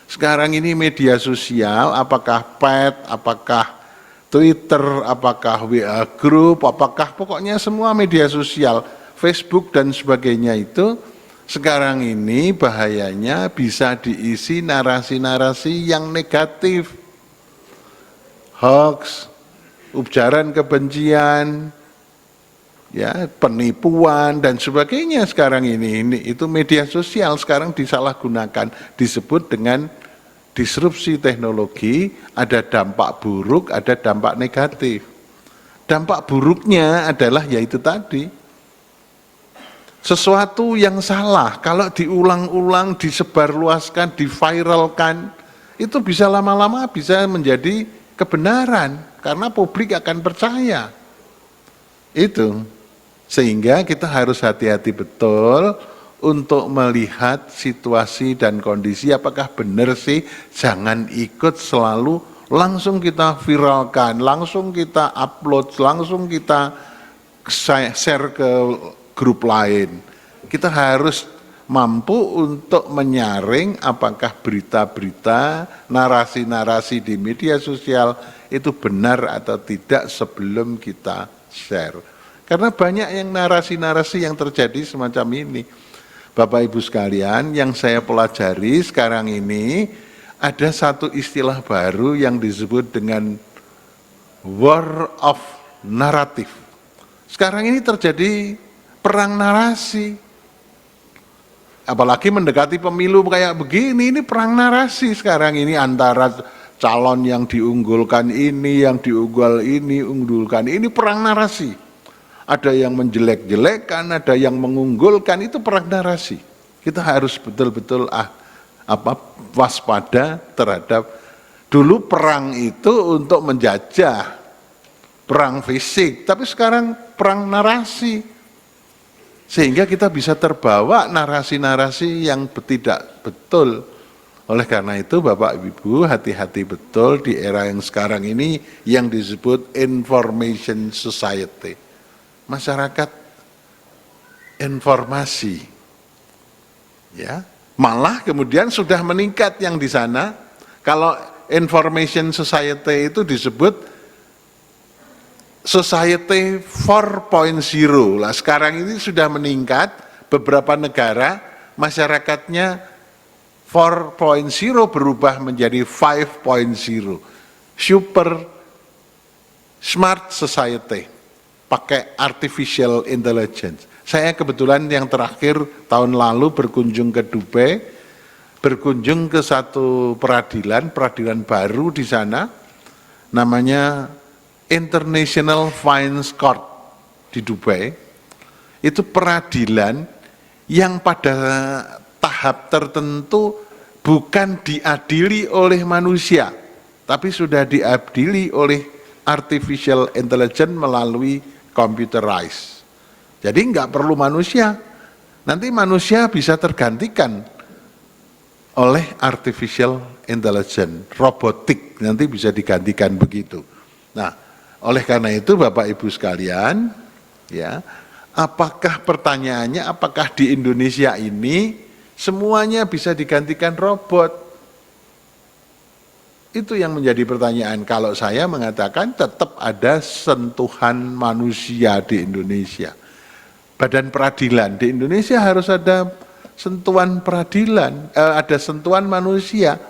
Sekarang ini media sosial, apakah pet, apakah Twitter, apakah WA Group, apakah pokoknya semua media sosial, Facebook dan sebagainya itu, sekarang ini bahayanya bisa diisi narasi-narasi yang negatif, hoax, ujaran kebencian, ya, penipuan dan sebagainya sekarang ini itu media sosial sekarang disalahgunakan, disebut dengan disrupsi teknologi, ada dampak buruk, ada dampak negatif. Dampak buruknya adalah yaitu tadi, sesuatu yang salah kalau diulang-ulang, disebarluaskan, diviralkan, itu bisa lama-lama bisa menjadi kebenaran karena publik akan percaya. Itu. Sehingga kita harus hati-hati betul untuk melihat situasi dan kondisi apakah benar sih, jangan ikut selalu langsung kita viralkan, langsung kita upload, langsung kita share ke grup lain. Kita harus mampu untuk menyaring apakah berita-berita, narasi-narasi di media sosial itu benar atau tidak sebelum kita share. Karena banyak yang narasi-narasi yang terjadi semacam ini. Bapak Ibu sekalian, yang saya pelajari sekarang ini ada satu istilah baru yang disebut dengan war of narrative. Sekarang ini terjadi perang narasi. Apalagi mendekati pemilu kayak begini, ini perang narasi sekarang ini antara calon yang diunggulkan ini, yang unggulkan ini perang narasi. Ada yang menjelek-jelekan, ada yang mengunggulkan, itu perang narasi. Kita harus betul-betul waspada terhadap, dulu perang itu untuk menjajah, perang fisik, tapi sekarang perang narasi. Sehingga kita bisa terbawa narasi-narasi yang tidak betul. Oleh karena itu Bapak Ibu hati-hati betul di era yang sekarang ini yang disebut information society. Masyarakat informasi, ya, malah kemudian sudah meningkat yang di sana. Kalau information society itu disebut society 4.0 lah. Sekarang ini sudah meningkat, beberapa negara masyarakatnya 4.0 berubah menjadi 5.0, super smart society, pakai artificial intelligence. Saya kebetulan yang terakhir tahun lalu berkunjung ke Dubai, berkunjung ke satu peradilan baru di sana, namanya International Finance Court di Dubai. Itu peradilan yang pada tahap tertentu bukan diadili oleh manusia, tapi sudah diadili oleh artificial intelligence melalui computerized. Jadi nggak perlu manusia, nanti manusia bisa tergantikan oleh artificial intelligence, robotik nanti bisa digantikan begitu. Nah, oleh karena itu Bapak Ibu sekalian, ya, apakah pertanyaannya apakah di Indonesia ini semuanya bisa digantikan robot? Itu yang menjadi pertanyaan. Kalau saya mengatakan tetap ada sentuhan manusia di Indonesia. Badan peradilan di Indonesia harus ada sentuhan peradilan, ada sentuhan manusia.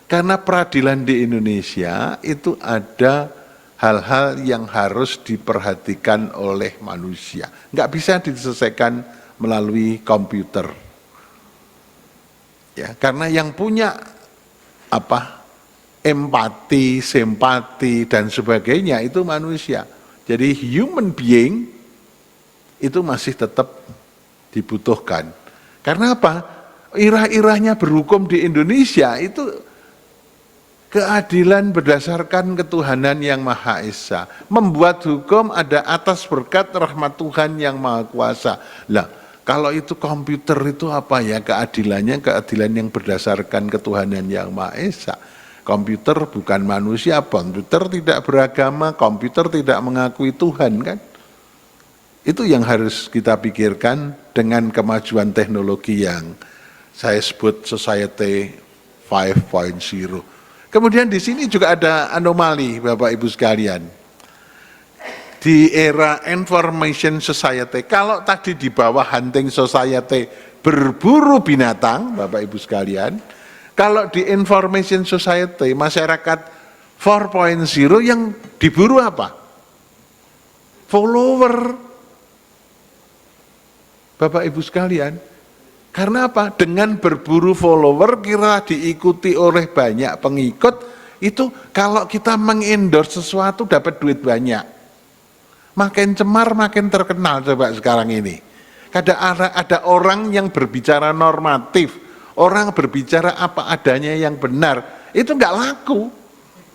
Karena peradilan di Indonesia itu ada hal-hal yang harus diperhatikan oleh manusia. Nggak bisa diselesaikan melalui komputer. Ya, karena yang punya empati, simpati dan sebagainya itu manusia. Jadi human being itu masih tetap dibutuhkan. Karena apa? Irah-irahnya berhukum di Indonesia itu keadilan berdasarkan ketuhanan yang Maha Esa. Membuat hukum ada atas berkat rahmat Tuhan yang Maha Kuasa. Lah, kalau itu komputer itu apa ya keadilannya? Keadilan yang berdasarkan ketuhanan yang Maha Esa. Komputer bukan manusia, komputer tidak beragama, komputer tidak mengakui Tuhan kan? Itu yang harus kita pikirkan dengan kemajuan teknologi yang saya sebut Society 5.0. Kemudian di sini juga ada anomali, Bapak Ibu sekalian. Di era information society, kalau tadi di bawah hunting society berburu binatang, Bapak Ibu sekalian, kalau di information society, masyarakat 4.0 yang diburu apa? Follower. Bapak Ibu sekalian, karena apa? Dengan berburu follower kira diikuti oleh banyak pengikut, itu kalau kita mengendorse sesuatu dapat duit banyak. Makin cemar makin terkenal coba sekarang ini. Ada orang yang berbicara normatif, orang berbicara apa adanya yang benar, itu nggak laku.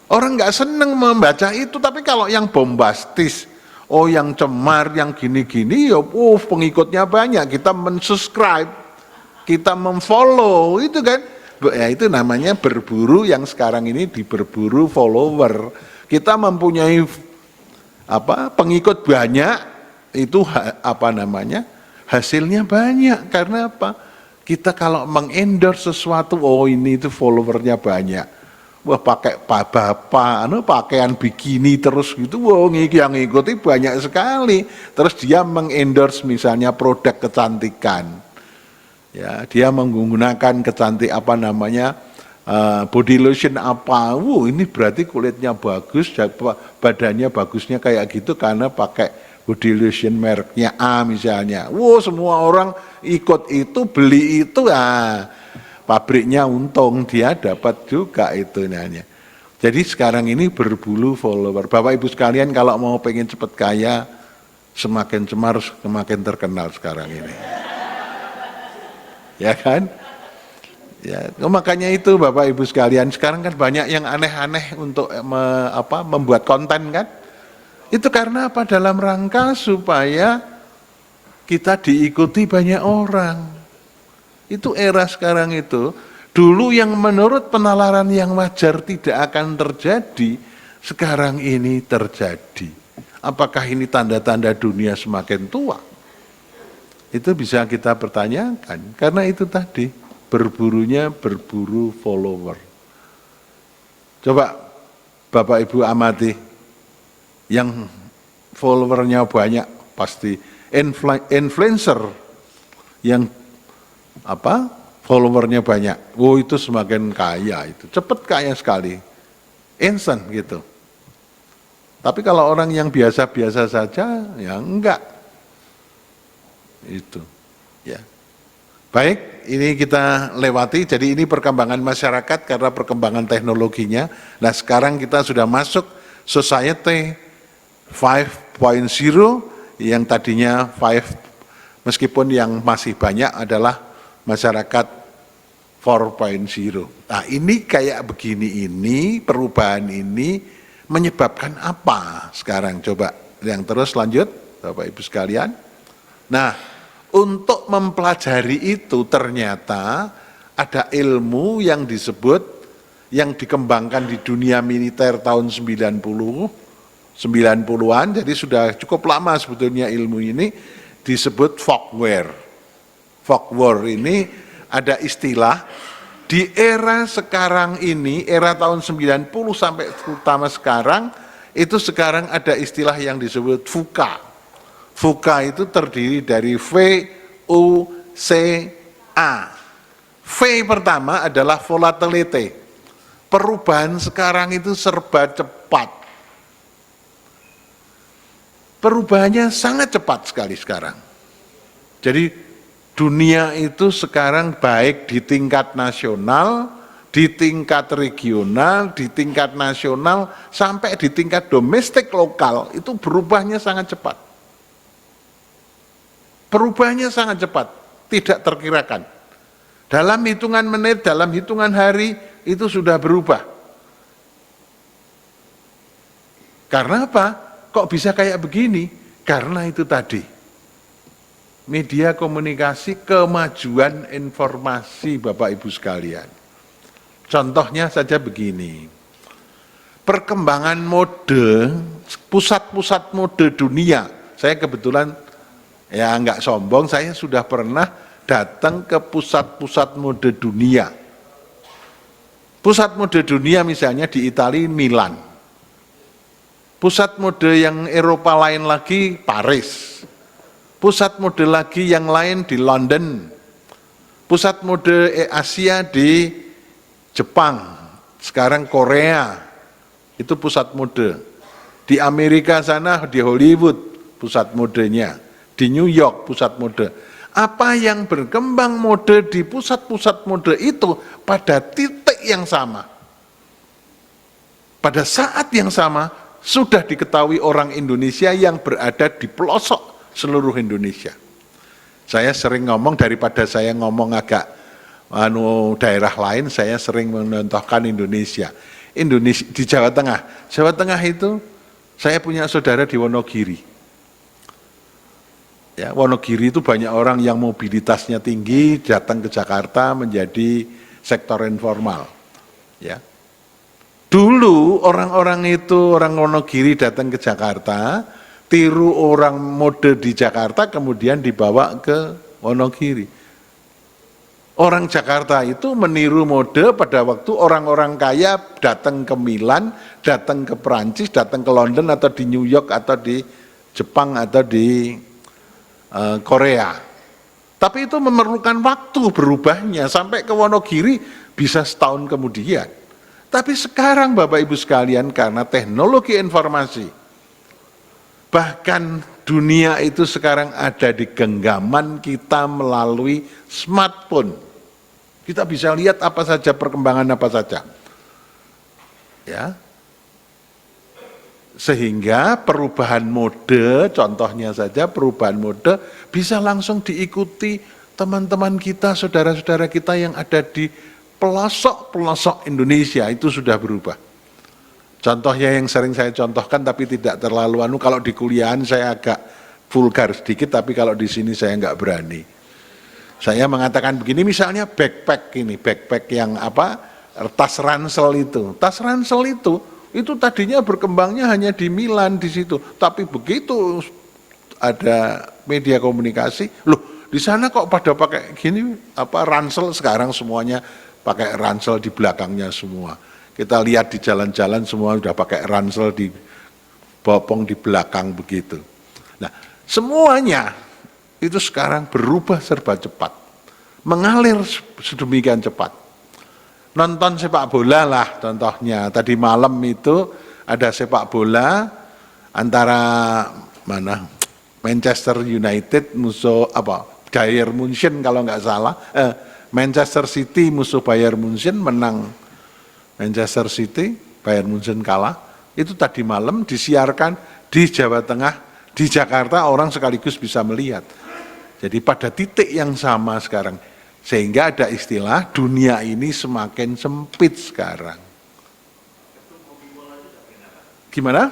Orang nggak seneng membaca itu, tapi kalau yang bombastis, oh yang cemar, yang gini-gini, ya pengikutnya banyak, kita mensubscribe, kita memfollow, itu kan, ya itu namanya berburu yang sekarang ini berburu follower. Kita mempunyai pengikut banyak, itu hasilnya banyak, karena apa? Kita kalau mengendorse sesuatu, oh ini itu followernya banyak. Wah pakai pakaian bikini terus gitu, wah yang ngikuti banyak sekali. Terus dia mengendorse misalnya produk kecantikan, ya dia menggunakan body lotion apa, ini berarti kulitnya bagus, badannya bagusnya kayak gitu karena pakai body lotion mereknya A misalnya. Semua orang ikut itu, beli itu, pabriknya untung, dia dapat juga itu nanya. Jadi sekarang ini berburu follower. Bapak Ibu sekalian kalau mau pengen cepat kaya, semakin cemar semakin terkenal sekarang ini. Ya kan? Ya, makanya itu Bapak Ibu sekalian, sekarang kan banyak yang aneh-aneh untuk membuat konten kan? Itu karena apa? Dalam rangka supaya kita diikuti banyak orang. Itu era sekarang itu. Dulu yang menurut penalaran yang wajar tidak akan terjadi, sekarang ini terjadi. Apakah ini tanda-tanda dunia semakin tua? Itu bisa kita pertanyakan, karena itu tadi. Berburunya berburu follower. Coba Bapak Ibu amati, yang followernya banyak pasti influencer yang followernya banyak. Itu semakin kaya, itu cepat kaya sekali, instan gitu. Tapi kalau orang yang biasa-biasa saja, ya enggak. Itu, ya. Baik, ini kita lewati, jadi ini perkembangan masyarakat karena perkembangan teknologinya. Nah sekarang kita sudah masuk Society 5.0 yang tadinya 5, meskipun yang masih banyak adalah masyarakat 4.0. Nah ini kayak begini ini, perubahan ini menyebabkan apa sekarang? Coba yang terus lanjut Bapak Ibu sekalian. Nah, untuk mempelajari itu ternyata ada ilmu yang disebut, yang dikembangkan di dunia militer tahun 90-an, jadi sudah cukup lama sebetulnya ilmu ini, disebut fogware. Fogware ini ada istilah, di era sekarang ini, era tahun 90 sampai terutama sekarang, itu sekarang ada istilah yang disebut VUCA. VUCA itu terdiri dari V-U-C-A. V pertama adalah volatility. Perubahan sekarang itu serba cepat. Perubahannya sangat cepat sekali sekarang. Jadi dunia itu sekarang baik di tingkat nasional, di tingkat regional, di tingkat nasional, sampai di tingkat domestik lokal, itu berubahnya sangat cepat. Perubahannya sangat cepat, tidak terkirakan. Dalam hitungan menit, dalam hitungan hari, itu sudah berubah. Karena apa? Kok bisa kayak begini? Karena itu tadi. Media komunikasi, kemajuan informasi Bapak Ibu sekalian. Contohnya saja begini. Perkembangan mode, pusat-pusat mode dunia. Saya kebetulan Ya nggak sombong, saya sudah pernah datang ke pusat-pusat mode dunia. Pusat mode dunia misalnya di Italia, Milan. Pusat mode yang Eropa lain lagi, Paris. Pusat mode lagi yang lain di London. Pusat mode Asia di Jepang. Sekarang Korea, itu pusat mode. Di Amerika sana, di Hollywood, pusat modenya. Di New York, pusat mode. Apa yang berkembang mode di pusat-pusat mode itu pada titik yang sama. Pada saat yang sama, sudah diketahui orang Indonesia yang berada di pelosok seluruh Indonesia. Saya sering ngomong, daripada saya ngomong agak daerah lain, saya sering mencontohkan Indonesia. Indonesia di Jawa Tengah. Jawa Tengah itu, saya punya saudara di Wonogiri. Ya, Wonogiri itu banyak orang yang mobilitasnya tinggi datang ke Jakarta menjadi sektor informal. Ya. Dulu orang-orang itu, orang Wonogiri datang ke Jakarta, tiru orang mode di Jakarta kemudian dibawa ke Wonogiri. Orang Jakarta itu meniru mode pada waktu orang-orang kaya datang ke Milan, datang ke Perancis, datang ke London atau di New York atau di Jepang atau di Korea. Tapi itu memerlukan waktu berubahnya sampai ke Wonogiri bisa setahun kemudian. Tapi sekarang Bapak Ibu sekalian karena teknologi informasi, bahkan dunia itu sekarang ada di genggaman kita melalui smartphone. Kita bisa lihat apa saja, perkembangan apa saja. Ya. Sehingga perubahan mode, contohnya saja perubahan mode bisa langsung diikuti teman-teman kita, saudara-saudara kita yang ada di pelosok-pelosok Indonesia, itu sudah berubah. Contohnya yang sering saya contohkan tapi tidak terlalu kalau di kuliahan saya agak vulgar sedikit, tapi kalau di sini saya nggak berani. Saya mengatakan begini, misalnya backpack ini, backpack yang tas ransel itu. Tas ransel itu tadinya berkembangnya hanya di Milan di situ, tapi begitu ada media komunikasi, loh di sana kok pada pakai gini ransel, sekarang semuanya pakai ransel di belakangnya semua. Kita lihat di jalan-jalan semua udah pakai ransel di bopong di belakang begitu. Nah, semuanya itu sekarang berubah serba cepat, mengalir sedemikian cepat. Nonton sepak bola lah contohnya, tadi malam itu ada sepak bola antara Manchester United musuh Bayern Munchen kalau nggak salah, Manchester City musuh Bayern Munchen, menang Manchester City, Bayern Munchen kalah. Itu tadi malam disiarkan di Jawa Tengah, di Jakarta orang sekaligus bisa melihat. Jadi pada titik yang sama sekarang, sehingga ada istilah dunia ini semakin sempit sekarang. Gimana?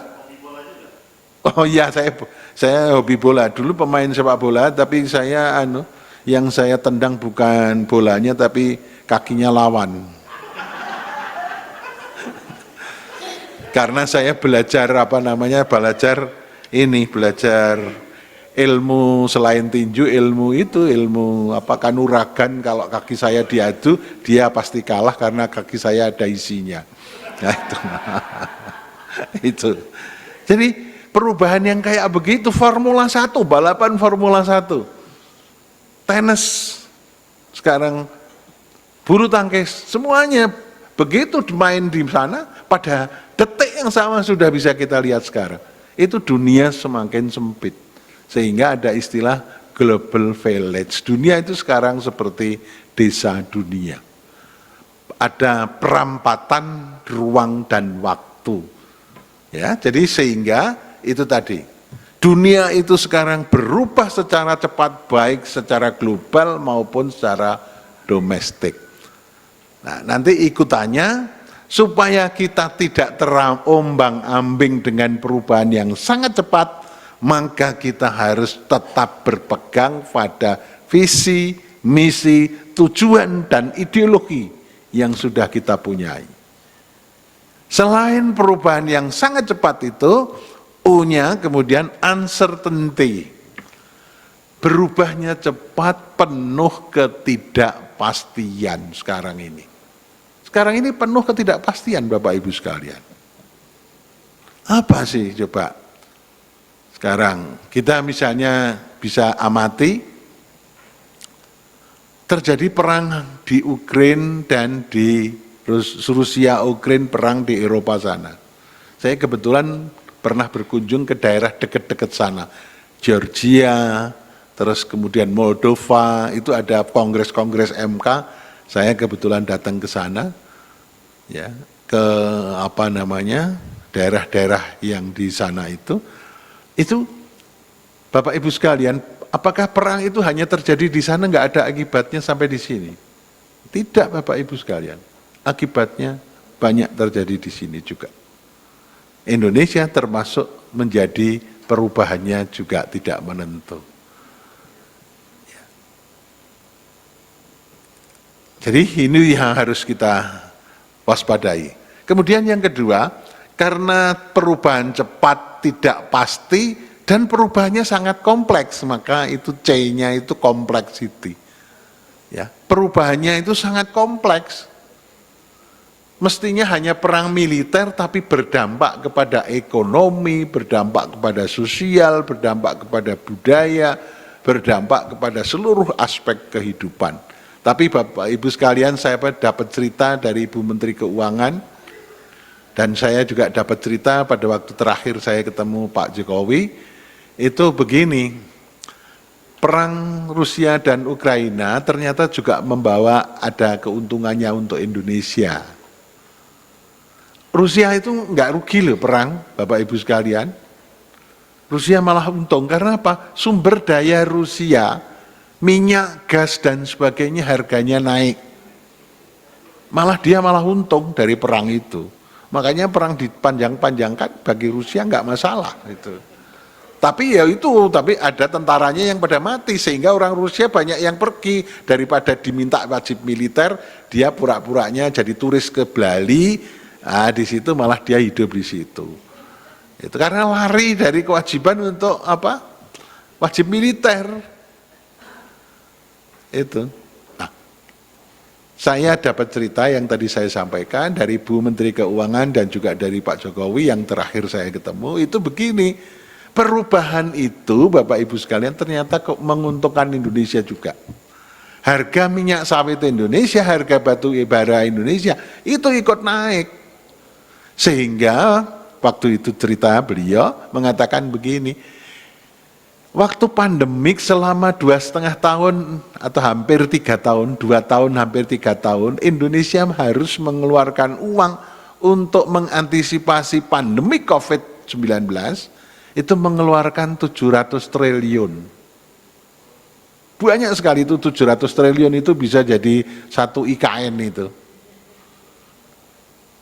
Oh iya, saya hobi bola. Dulu pemain sepak bola, tapi saya yang saya tendang bukan bolanya tapi kakinya lawan. Karena saya belajar belajar ilmu selain tinju, ilmu kanuragan. Kalau kaki saya diadu, dia pasti kalah karena kaki saya ada isinya. Nah, itu. Jadi perubahan yang kayak begitu, Formula 1, balapan Formula 1, tenis, sekarang bulu tangkis, semuanya begitu main di sana, pada detik yang sama sudah bisa kita lihat sekarang. Itu dunia semakin sempit. Sehingga ada istilah global village. Dunia itu sekarang seperti desa dunia. Ada perampatan ruang dan waktu. Ya, jadi sehingga itu tadi. Dunia itu sekarang berubah secara cepat, baik secara global maupun secara domestik. Nah, nanti ikutannya supaya kita tidak terombang-ambing dengan perubahan yang sangat cepat, maka kita harus tetap berpegang pada visi, misi, tujuan, dan ideologi yang sudah kita punyai. Selain perubahan yang sangat cepat itu, U-nya kemudian uncertainty. berubahnya cepat, penuh ketidakpastian sekarang ini. Sekarang ini penuh ketidakpastian Bapak Ibu sekalian. Apa sih coba? Sekarang kita misalnya bisa amati terjadi perang di Ukraina dan di Rusia Ukraina, perang di Eropa sana. Saya kebetulan pernah berkunjung ke daerah dekat-dekat sana. Georgia, terus kemudian Moldova, itu ada kongres-kongres MK. Saya kebetulan datang ke sana, ya, ke daerah-daerah yang di sana itu Bapak Ibu sekalian, apakah perang itu hanya terjadi di sana, nggak ada akibatnya sampai di sini? Tidak Bapak Ibu sekalian, akibatnya banyak terjadi di sini juga. Indonesia termasuk menjadi perubahannya juga tidak menentu. Jadi ini yang harus kita waspadai. Kemudian yang kedua, karena perubahan cepat tidak pasti dan perubahannya sangat kompleks, maka itu C-nya itu complexity. Ya, perubahannya itu sangat kompleks. Mestinya hanya perang militer tapi berdampak kepada ekonomi, berdampak kepada sosial, berdampak kepada budaya, berdampak kepada seluruh aspek kehidupan. Tapi Bapak Ibu sekalian, saya dapat cerita dari Ibu Menteri Keuangan, dan saya juga dapat cerita pada waktu terakhir saya ketemu Pak Jokowi, itu begini, perang Rusia dan Ukraina ternyata juga membawa ada keuntungannya untuk Indonesia. Rusia itu enggak rugi loh perang, Bapak Ibu sekalian. Rusia malah untung, karena apa? Sumber daya Rusia, minyak, gas, dan sebagainya harganya naik. Dia malah untung dari perang itu. Makanya perang dipanjang-panjangkan bagi Rusia enggak masalah itu. Tapi ada tentaranya yang pada mati, sehingga orang Rusia banyak yang pergi, daripada diminta wajib militer, dia pura-puranya jadi turis ke Bali, di situ malah dia hidup di situ. Itu karena lari dari kewajiban untuk wajib militer. Itu. Saya dapat cerita yang tadi saya sampaikan dari Bu Menteri Keuangan dan juga dari Pak Jokowi yang terakhir saya ketemu, itu begini, perubahan itu Bapak Ibu sekalian ternyata menguntungkan Indonesia juga. Harga minyak sawit Indonesia, harga batu bara Indonesia itu ikut naik. Sehingga waktu itu cerita beliau mengatakan begini, waktu pandemik selama 2,5 tahun atau hampir 3 tahun, 2 tahun hampir 3 tahun, Indonesia harus mengeluarkan uang untuk mengantisipasi pandemi COVID-19, itu mengeluarkan 700 triliun. Banyak sekali itu 700 triliun itu bisa jadi 1 IKN itu.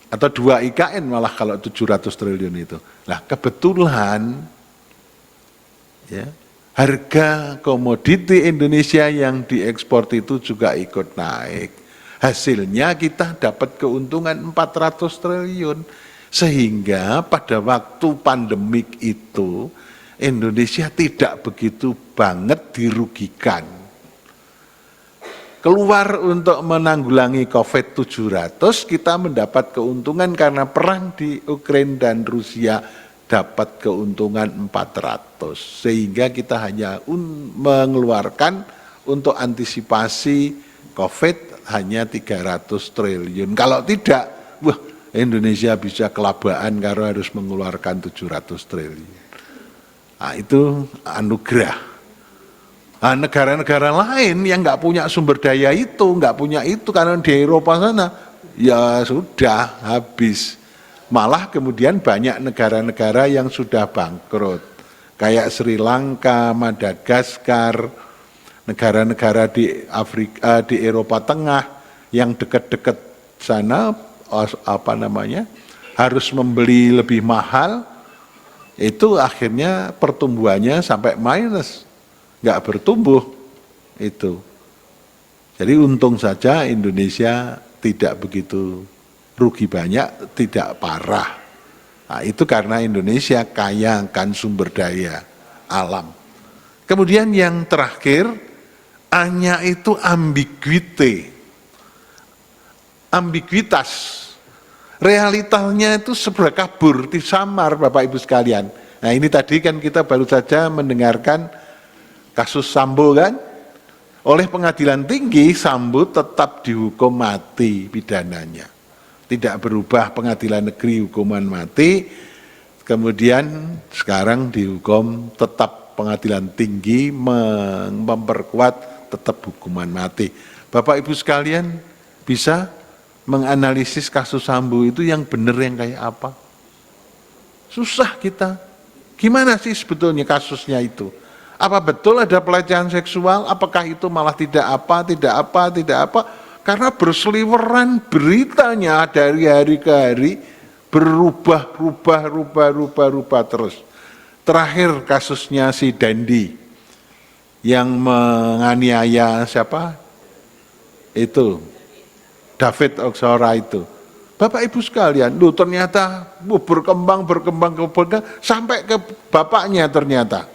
Atau 2 IKN malah kalau 700 triliun itu. Nah kebetulan ya, harga komoditi Indonesia yang diekspor itu juga ikut naik. Hasilnya kita dapat keuntungan 400 triliun. Sehingga pada waktu pandemik itu Indonesia tidak begitu banget dirugikan. Keluar untuk menanggulangi COVID-700, kita mendapat keuntungan karena perang di Ukraina dan Rusia dapat keuntungan 400, sehingga kita hanya mengeluarkan untuk antisipasi COVID hanya 300 triliun. Kalau tidak, Indonesia bisa kelabaan karena harus mengeluarkan 700 triliun. Nah, itu anugerah. Nah, negara-negara lain yang nggak punya sumber daya itu, nggak punya itu karena di Eropa sana, ya sudah habis. Malah kemudian banyak negara-negara yang sudah bangkrut, kayak Sri Lanka, Madagaskar, negara-negara di Afrika, di Eropa Tengah yang dekat-dekat sana, harus membeli lebih mahal, itu akhirnya pertumbuhannya sampai minus, nggak bertumbuh itu. Jadi untung saja Indonesia tidak begitu rugi banyak, tidak parah. Nah, itu karena Indonesia kaya akan sumber daya alam. Kemudian yang terakhir, A-nya itu ambiguitas. Realitanya itu sebelah kabur, disamar Bapak Ibu sekalian. Nah ini tadi kan kita baru saja mendengarkan kasus Sambo kan. Oleh pengadilan tinggi, Sambo tetap dihukum mati pidananya. Tidak berubah, pengadilan negeri hukuman mati, kemudian sekarang dihukum tetap pengadilan tinggi memperkuat tetap hukuman mati. Bapak Ibu sekalian bisa menganalisis kasus Sambo itu yang benar yang kayak apa? Susah kita. Gimana sih sebetulnya kasusnya itu? Apa betul ada pelecehan seksual? Apakah itu malah tidak apa? Karena berseliweran beritanya dari hari ke hari, berubah terus. Terakhir kasusnya si Dandi yang menganiaya siapa? Itu David Oxora itu. Bapak Ibu sekalian, ternyata berkembang sampai ke bapaknya ternyata.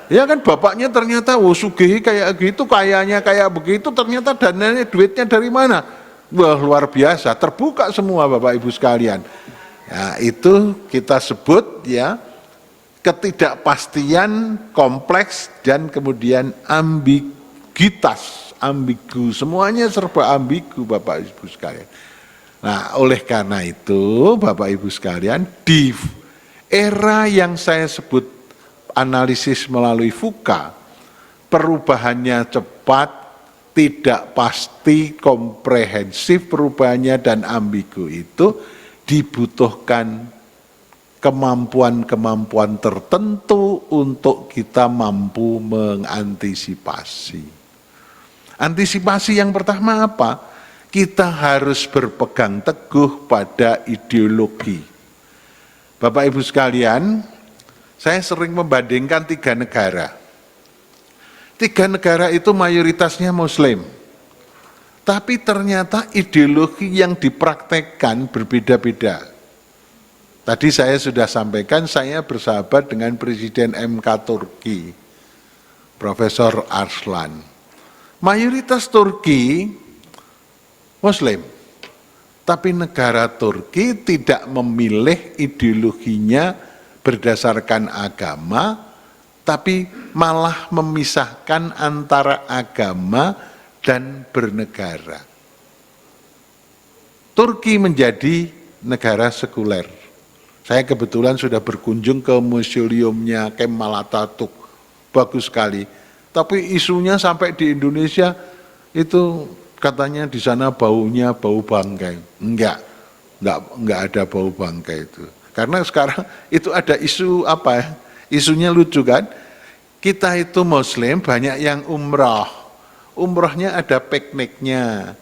Ya kan bapaknya ternyata sugih kayak gitu, kayanya kayak begitu, ternyata dananya duitnya dari mana? Wah luar biasa, terbuka semua Bapak Ibu sekalian. Ya, itu kita sebut ya ketidakpastian kompleks dan kemudian ambiguitas, ambigu, semuanya serba ambigu Bapak Ibu sekalian. Nah oleh karena itu Bapak Ibu sekalian, di era yang saya sebut analisis melalui VUCA, perubahannya cepat, tidak pasti, komprehensif perubahannya dan ambigu itu dibutuhkan kemampuan-kemampuan tertentu untuk kita mampu mengantisipasi. Antisipasi yang pertama apa? Kita harus berpegang teguh pada ideologi. Bapak Ibu sekalian, saya sering membandingkan 3 negara. 3 negara itu mayoritasnya Muslim. Tapi ternyata ideologi yang dipraktekkan berbeda-beda. Tadi saya sudah sampaikan, saya bersahabat dengan Presiden MK Turki, Profesor Arslan. Mayoritas Turki Muslim. Tapi negara Turki tidak memilih ideologinya berdasarkan agama, tapi malah memisahkan antara agama dan bernegara. Turki menjadi negara sekuler. Saya kebetulan sudah berkunjung ke museumnya Kemal Atatürk, bagus sekali. Tapi isunya sampai di Indonesia itu katanya di sana baunya bau bangkai. Enggak ada bau bangkai itu. Karena sekarang itu ada isu apa ya? Isunya lucu kan? Kita itu Muslim banyak yang umrah. Umrahnya ada pikniknya.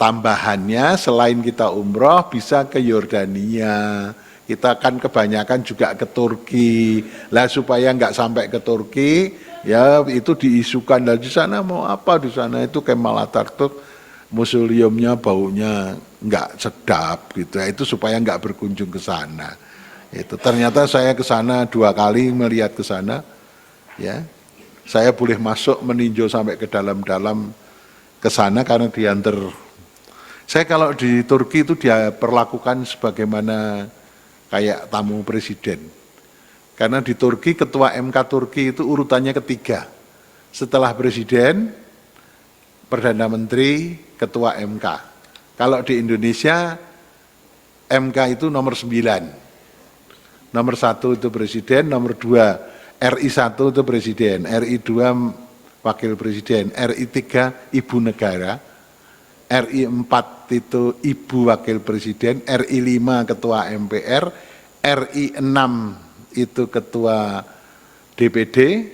Tambahannya selain kita umrah bisa ke Yordania. Kita kan kebanyakan juga ke Turki. Lah supaya nggak sampai ke Turki, ya itu diisukan. Lah di sana mau apa? Di sana itu Kemal Atatürk, museumnya baunya nggak sedap gitu. Itu supaya nggak berkunjung ke sana. Itu ternyata saya ke sana 2 kali melihat ke sana. Ya, saya boleh masuk meninjau sampai ke dalam-dalam ke sana karena diantar. Saya kalau di Turki itu dia perlakukan sebagaimana kayak tamu presiden. Karena di Turki ketua MK Turki itu urutannya ketiga. Setelah presiden, perdana menteri, ketua MK. Kalau di Indonesia MK itu nomor 9. Nomor 1 itu presiden, nomor 2 RI 1 itu presiden, RI 2 wakil presiden, RI 3 ibu negara, RI 4 itu ibu wakil presiden, RI 5 ketua MPR, RI 6 itu ketua DPR,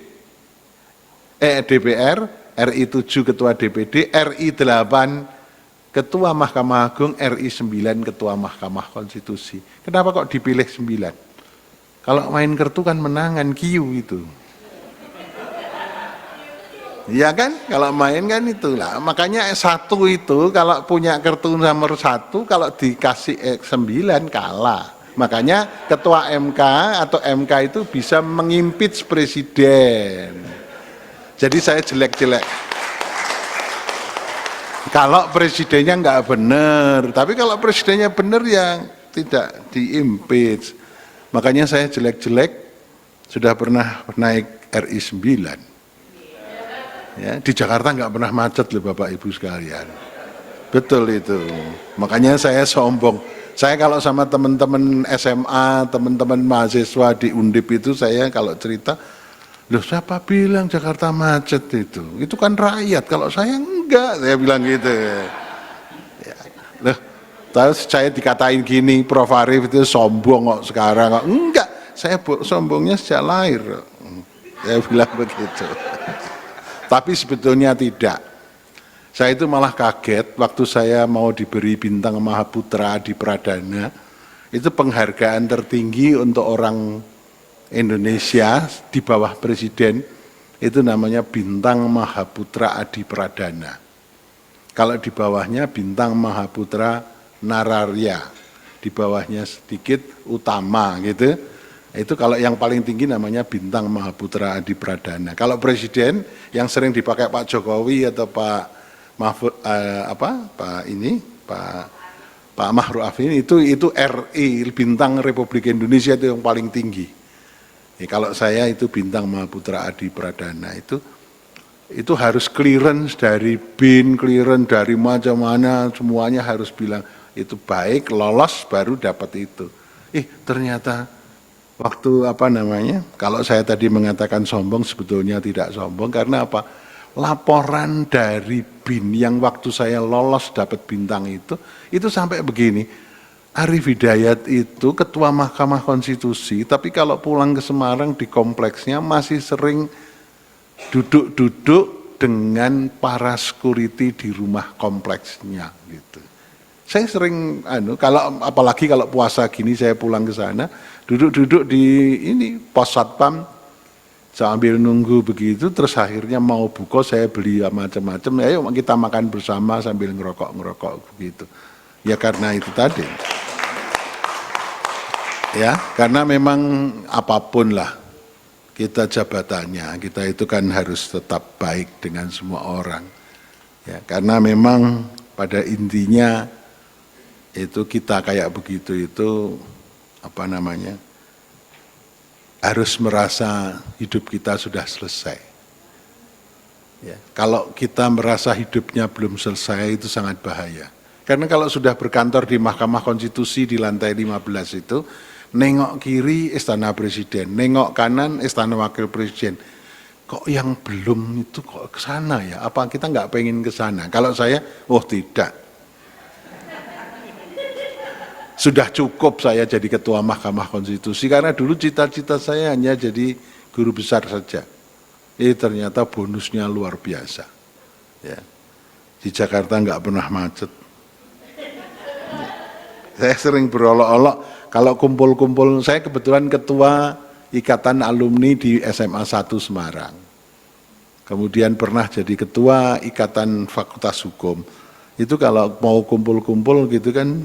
RI 7 ketua DPD, RI 8 ketua Mahkamah Agung, RI 9 ketua Mahkamah Konstitusi. Kenapa kok dipilih 9? Kalau main kartu kan menangan kiu itu. Iya kan? Kalau main kan itulah. Makanya 1 itu kalau punya kartu nomor 1 kalau dikasih 9 kalah. Makanya ketua MK atau MK itu bisa mengimpeach presiden. Jadi saya jelek-jelek. Kalau presidennya nggak benar, tapi kalau presidennya benar ya tidak diimpeach. Makanya saya jelek-jelek sudah pernah naik RI 9. Ya, di Jakarta nggak pernah macet loh Bapak Ibu sekalian. Betul itu. Makanya saya sombong. Saya kalau sama teman-teman SMA, teman-teman mahasiswa di Undip itu saya kalau cerita, loh siapa bilang Jakarta macet itu? Itu kan rakyat, kalau saya enggak, saya bilang gitu. Ya. Loh, terus saya dikatain gini, Prof. Arief itu sombong kok sekarang. Enggak, saya sombongnya sejak lahir. Saya bilang begitu. Tapi sebetulnya tidak. Saya itu malah kaget waktu saya mau diberi bintang Mahaputra di Pradana, itu penghargaan tertinggi untuk orang Indonesia di bawah presiden, itu namanya bintang Mahaputra Adi Pradana. Kalau di bawahnya bintang Mahaputra Nararya, di bawahnya sedikit Utama gitu. Itu kalau yang paling tinggi namanya bintang Mahaputra Adi Pradana. Kalau presiden yang sering dipakai Pak Jokowi atau Pak Ma'ruf ini itu RI, bintang Republik Indonesia itu yang paling tinggi. Ya, kalau saya itu bintang Mahaputra Adi Pradana itu harus clearance dari BIN, clearance dari macam-mana, semuanya harus bilang itu baik, lolos baru dapat itu. Ternyata waktu kalau saya tadi mengatakan sombong, sebetulnya tidak sombong, karena apa? Laporan dari BIN yang waktu saya lolos dapat bintang itu sampai begini, Arief Hidayat itu ketua Mahkamah Konstitusi, tapi kalau pulang ke Semarang di kompleksnya masih sering duduk-duduk dengan para security di rumah kompleksnya gitu. Saya sering apalagi kalau puasa gini saya pulang ke sana, duduk-duduk di pos satpam sambil nunggu begitu, terus akhirnya mau buka saya beli macam-macam, ayo kita makan bersama sambil ngerokok begitu. Ya karena itu tadi. Ya, karena memang apapun lah kita jabatannya, kita itu kan harus tetap baik dengan semua orang. Ya, karena memang pada intinya itu kita kayak begitu itu harus merasa hidup kita sudah selesai. Ya, kalau kita merasa hidupnya belum selesai itu sangat bahaya. Karena kalau sudah berkantor di Mahkamah Konstitusi di lantai 15 itu, nengok kiri Istana Presiden, nengok kanan Istana Wakil Presiden. Kok yang belum itu kok ke sana ya? Apa kita nggak pengen ke sana? Kalau saya, tidak. Sudah cukup saya jadi ketua Mahkamah Konstitusi, karena dulu cita-cita saya hanya jadi guru besar saja. Ternyata bonusnya luar biasa. Ya. Di Jakarta nggak pernah macet. Saya sering berolok-olok, kalau kumpul-kumpul, saya kebetulan ketua Ikatan Alumni di SMA 1 Semarang. Kemudian pernah jadi ketua Ikatan Fakultas Hukum. Itu kalau mau kumpul-kumpul gitu kan,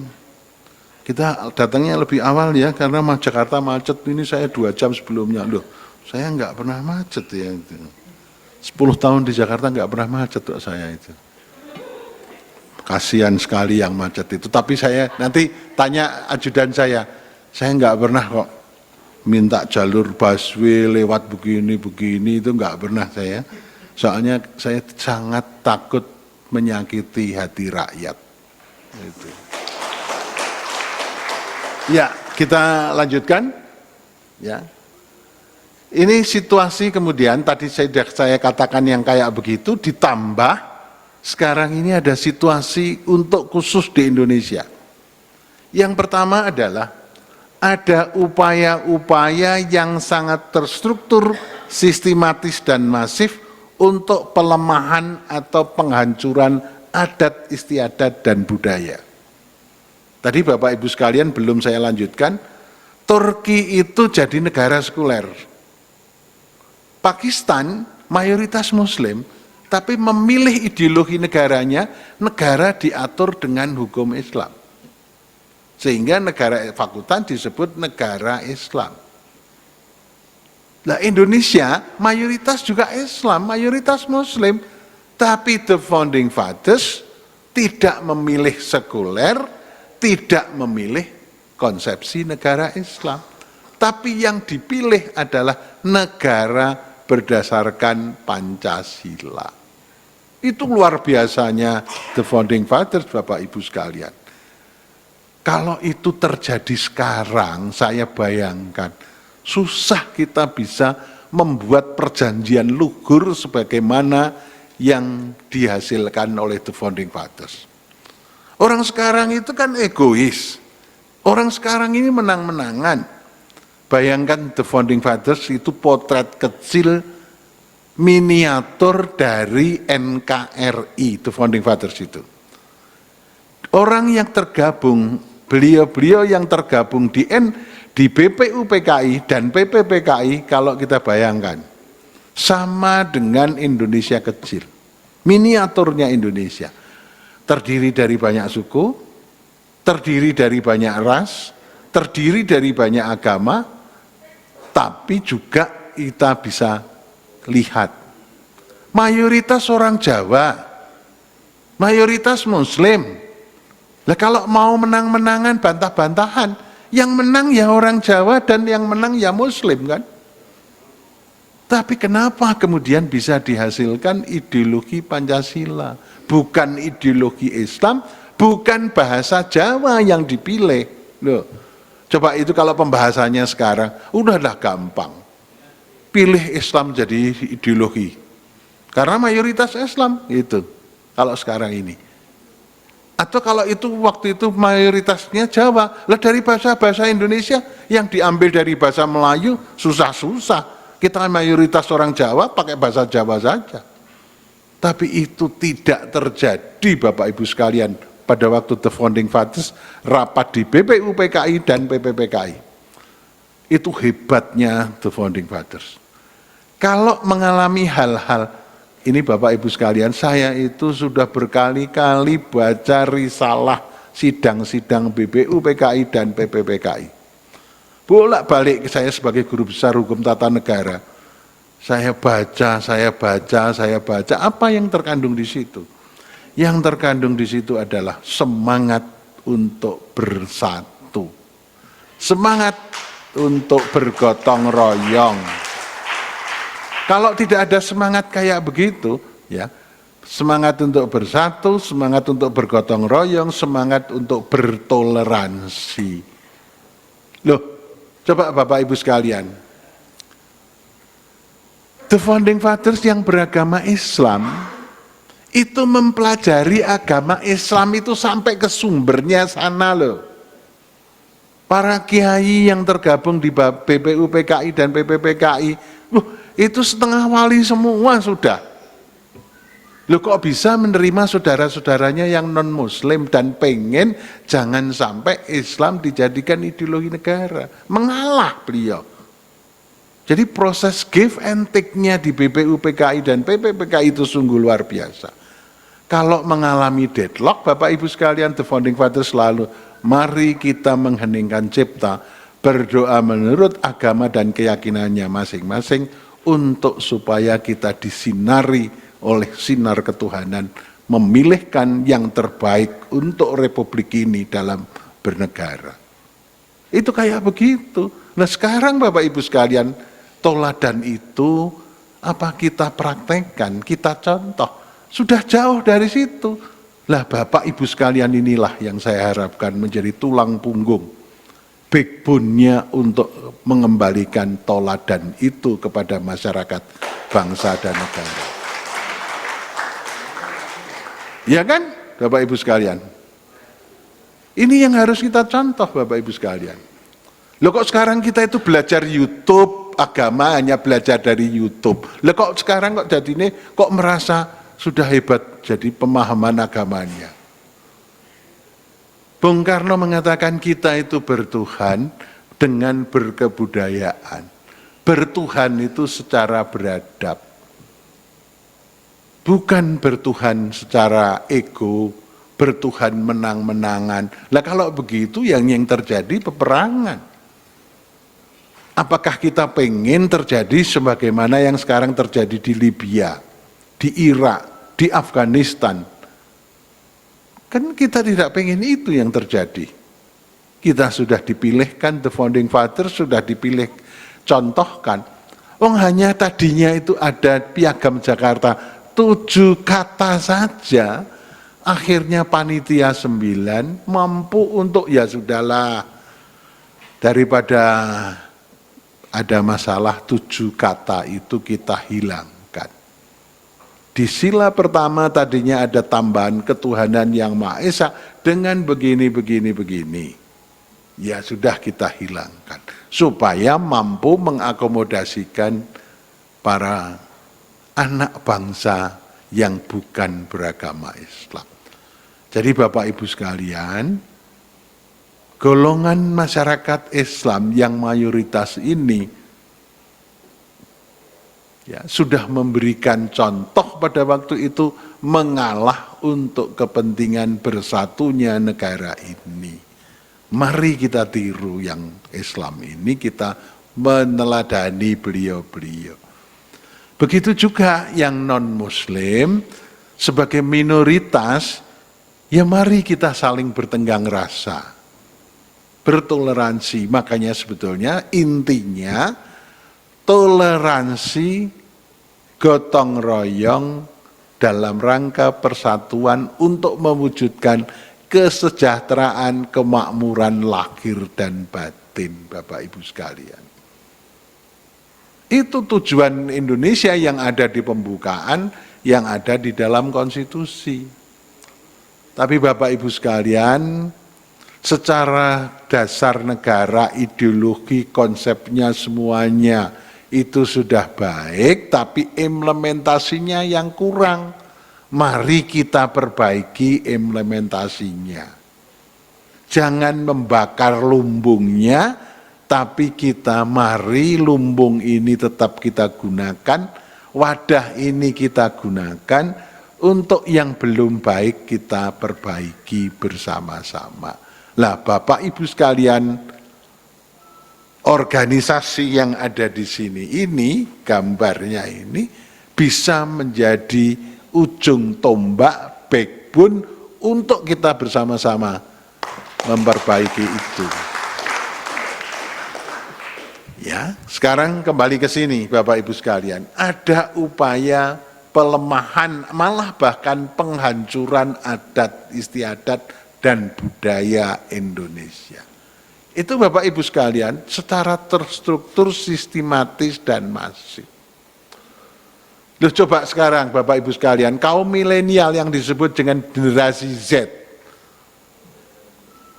kita datangnya lebih awal ya, karena Jakarta macet, ini saya 2 jam sebelumnya. Loh, saya nggak pernah macet ya. 10 tahun di Jakarta nggak pernah macet kok saya itu. Kasihan sekali yang macet itu. Tapi saya nanti tanya ajudan saya nggak pernah kok minta jalur busway lewat begini itu nggak pernah saya. Soalnya saya sangat takut menyakiti hati rakyat. Itu. Ya, kita lanjutkan. Ya. Ini situasi kemudian tadi saya katakan yang kayak begitu, ditambah sekarang ini ada situasi untuk khusus di Indonesia. Yang pertama adalah ada upaya-upaya yang sangat terstruktur, sistematis dan masif untuk pelemahan atau penghancuran adat istiadat dan budaya. Tadi Bapak Ibu sekalian belum saya lanjutkan, Turki itu jadi negara sekuler. Pakistan mayoritas Muslim, tapi memilih ideologi negaranya, negara diatur dengan hukum Islam. Sehingga negara fakultan disebut negara Islam. Nah, Indonesia mayoritas juga Islam, mayoritas Muslim. Tapi the founding fathers tidak memilih sekuler, tidak memilih konsepsi negara Islam. Tapi yang dipilih adalah negara berdasarkan Pancasila. Itu luar biasanya the founding fathers, Bapak Ibu sekalian. Kalau itu terjadi sekarang, saya bayangkan susah kita bisa membuat perjanjian luhur sebagaimana yang dihasilkan oleh the founding fathers. Orang sekarang itu kan egois. Orang sekarang ini menang-menangan. Bayangkan the founding fathers itu potret kecil miniatur dari NKRI, the founding fathers itu. Orang yang tergabung, beliau-beliau yang tergabung di BPUPKI dan PPPKI, kalau kita bayangkan, sama dengan Indonesia kecil. Miniaturnya Indonesia. Terdiri dari banyak suku, terdiri dari banyak ras, terdiri dari banyak agama, tapi juga kita bisa lihat. Mayoritas orang Jawa, mayoritas Muslim. Nah, kalau mau menang-menangan, bantah-bantahan, yang menang ya orang Jawa dan yang menang ya Muslim kan. Tapi kenapa kemudian bisa dihasilkan ideologi Pancasila? Bukan ideologi Islam, bukan bahasa Jawa yang dipilih. Loh, coba itu kalau pembahasannya sekarang, udahlah gampang. Pilih Islam jadi ideologi. Karena mayoritas Islam itu, kalau sekarang ini. Atau kalau itu waktu itu mayoritasnya Jawa, lah dari bahasa-bahasa Indonesia yang diambil dari bahasa Melayu susah-susah. Kita mayoritas orang Jawa pakai bahasa Jawa saja. Tapi itu tidak terjadi Bapak Ibu sekalian pada waktu the founding fathers rapat di BPUPKI dan PPPKI. Itu hebatnya the founding fathers. Kalau mengalami hal-hal ini Bapak Ibu sekalian, saya itu sudah berkali-kali baca risalah sidang-sidang BPUPKI dan PPPKI. Bolak-balik saya sebagai guru besar hukum tata negara. Saya baca, apa yang terkandung di situ? Yang terkandung di situ adalah semangat untuk bersatu. Semangat untuk bergotong royong. Kalau tidak ada semangat kayak begitu, ya, semangat untuk bersatu, semangat untuk bergotong royong, semangat untuk bertoleransi. Loh, coba Bapak Ibu sekalian, the founding fathers yang beragama Islam, itu mempelajari agama Islam itu sampai ke sumbernya sana loh. Para kiai yang tergabung di BPUPKI dan PPPKI, itu setengah wali semua sudah. Loh kok bisa menerima saudara-saudaranya yang non-muslim dan pengen jangan sampai Islam dijadikan ideologi negara. Mengalah beliau. Jadi proses give and take-nya di BPUPKI dan PPPKI itu sungguh luar biasa. Kalau mengalami deadlock, Bapak Ibu sekalian, the founding fathers selalu, mari kita mengheningkan cipta, berdoa menurut agama dan keyakinannya masing-masing, untuk supaya kita disinari oleh sinar ketuhanan, memilihkan yang terbaik untuk republik ini dalam bernegara. Itu kayak begitu. Nah sekarang Bapak Ibu sekalian, toladan itu apa kita praktekkan, kita contoh. Sudah jauh dari situ. Lah Bapak Ibu sekalian inilah yang saya harapkan menjadi tulang punggung, backbone-nya untuk mengembalikan toladan itu kepada masyarakat, bangsa dan negara. Ya kan Bapak Ibu sekalian? Ini yang harus kita contoh Bapak Ibu sekalian. Loh kok sekarang kita itu belajar YouTube, agama hanya belajar dari YouTube. Loh kok sekarang kok jadi ini, kok merasa sudah hebat jadi pemahaman agamanya. Bung Karno mengatakan kita itu bertuhan dengan berkebudayaan. Bertuhan itu secara beradab. Bukan bertuhan secara ego, bertuhan menang-menangan. Lah kalau begitu yang terjadi peperangan. Apakah kita pengen terjadi sebagaimana yang sekarang terjadi di Libya, di Irak, di Afghanistan? Kan kita tidak pengen itu yang terjadi. Kita sudah dipilihkan, the founding fathers sudah dipilih, contohkan. Hanya tadinya itu ada Piagam Jakarta 7 kata saja, akhirnya panitia 9 mampu untuk ya sudahlah, daripada ada masalah 7 kata itu kita hilangkan. Di sila pertama tadinya ada tambahan ketuhanan yang Maha Esa dengan begini. Ya sudah kita hilangkan. Supaya mampu mengakomodasikan para anak bangsa yang bukan beragama Islam. Jadi Bapak Ibu sekalian, golongan masyarakat Islam yang mayoritas ini ya, sudah memberikan contoh pada waktu itu mengalah untuk kepentingan bersatunya negara ini. Mari kita tiru yang Islam ini, kita meneladani beliau-beliau. Begitu juga yang non-Muslim, sebagai minoritas, ya mari kita saling bertenggang rasa, bertoleransi. Makanya sebetulnya intinya toleransi, gotong royong dalam rangka persatuan untuk mewujudkan kesejahteraan, kemakmuran lahir dan batin, Bapak Ibu sekalian. Itu tujuan Indonesia yang ada di pembukaan, yang ada di dalam konstitusi. Tapi Bapak Ibu sekalian, secara dasar negara, ideologi, konsepnya semuanya itu sudah baik, tapi implementasinya yang kurang. Mari kita perbaiki implementasinya. Jangan membakar lumbungnya, tapi kita mari lumbung ini tetap kita gunakan, wadah ini kita gunakan, untuk yang belum baik kita perbaiki bersama-sama. Lah Bapak Ibu sekalian, organisasi yang ada di sini ini, gambarnya ini bisa menjadi ujung tombak, backbone untuk kita bersama-sama memperbaiki itu. Ya, sekarang kembali ke sini Bapak Ibu sekalian. Ada upaya pelemahan, malah bahkan penghancuran adat istiadat dan budaya Indonesia. Itu Bapak Ibu sekalian secara terstruktur, sistematis dan masif. Loh, coba sekarang Bapak Ibu sekalian, kaum milenial yang disebut dengan generasi Z,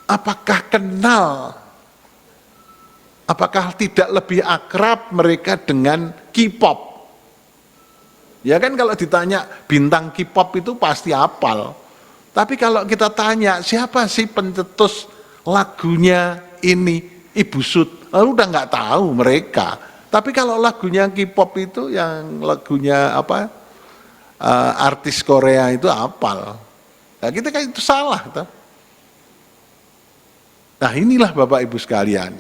apakah kenal, apakah tidak lebih akrab mereka dengan K-pop? Ya kan kalau ditanya bintang K-pop itu pasti hafal. Tapi kalau kita tanya siapa sih pencetus lagunya ini, Ibu Sud, lalu udah nggak tahu mereka. Tapi kalau lagunya K-pop itu yang lagunya apa, artis Korea itu hafal. Nah kita kan itu salah. Toh. Nah inilah Bapak Ibu sekalian.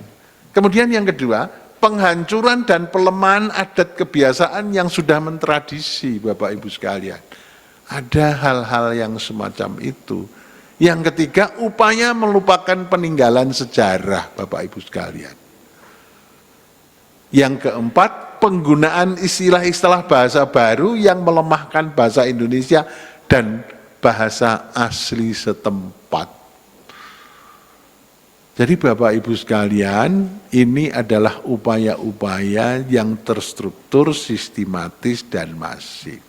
Kemudian yang kedua, penghancuran dan pelemahan adat kebiasaan yang sudah mentradisi Bapak Ibu sekalian. Ada hal-hal yang semacam itu. Yang ketiga, upaya melupakan peninggalan sejarah Bapak Ibu sekalian. Yang keempat, penggunaan istilah-istilah bahasa baru yang melemahkan bahasa Indonesia dan bahasa asli setempat. Jadi Bapak Ibu sekalian, ini adalah upaya-upaya yang terstruktur, sistematis dan masif.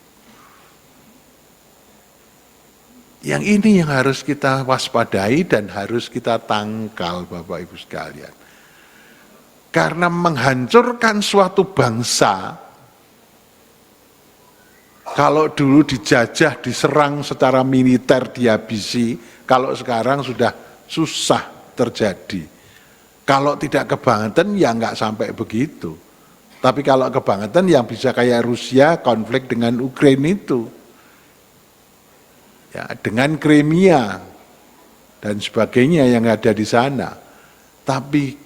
Yang ini yang harus kita waspadai dan harus kita tangkal Bapak Ibu sekalian. Karena menghancurkan suatu bangsa, kalau dulu dijajah, diserang secara militer, dihabisi, kalau sekarang sudah susah terjadi. Kalau tidak kebangetan ya nggak sampai begitu. Tapi kalau kebangetan yang bisa kayak Rusia konflik dengan Ukraina itu. ya, dengan Crimea dan sebagainya yang ada di sana. Tapi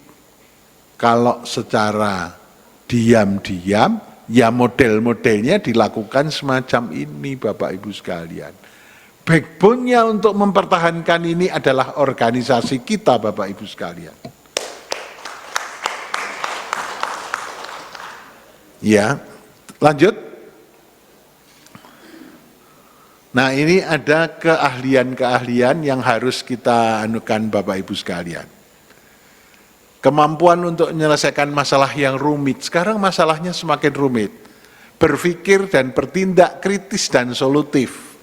kalau secara diam-diam, ya model-modelnya dilakukan semacam ini Bapak Ibu sekalian. Backbone-nya untuk mempertahankan ini adalah organisasi kita Bapak Ibu sekalian. Ya, lanjut. Nah, ini ada keahlian-keahlian yang harus kita anukan Bapak Ibu sekalian. Kemampuan untuk menyelesaikan masalah yang rumit. Sekarang masalahnya semakin rumit. Berpikir dan bertindak kritis dan solutif.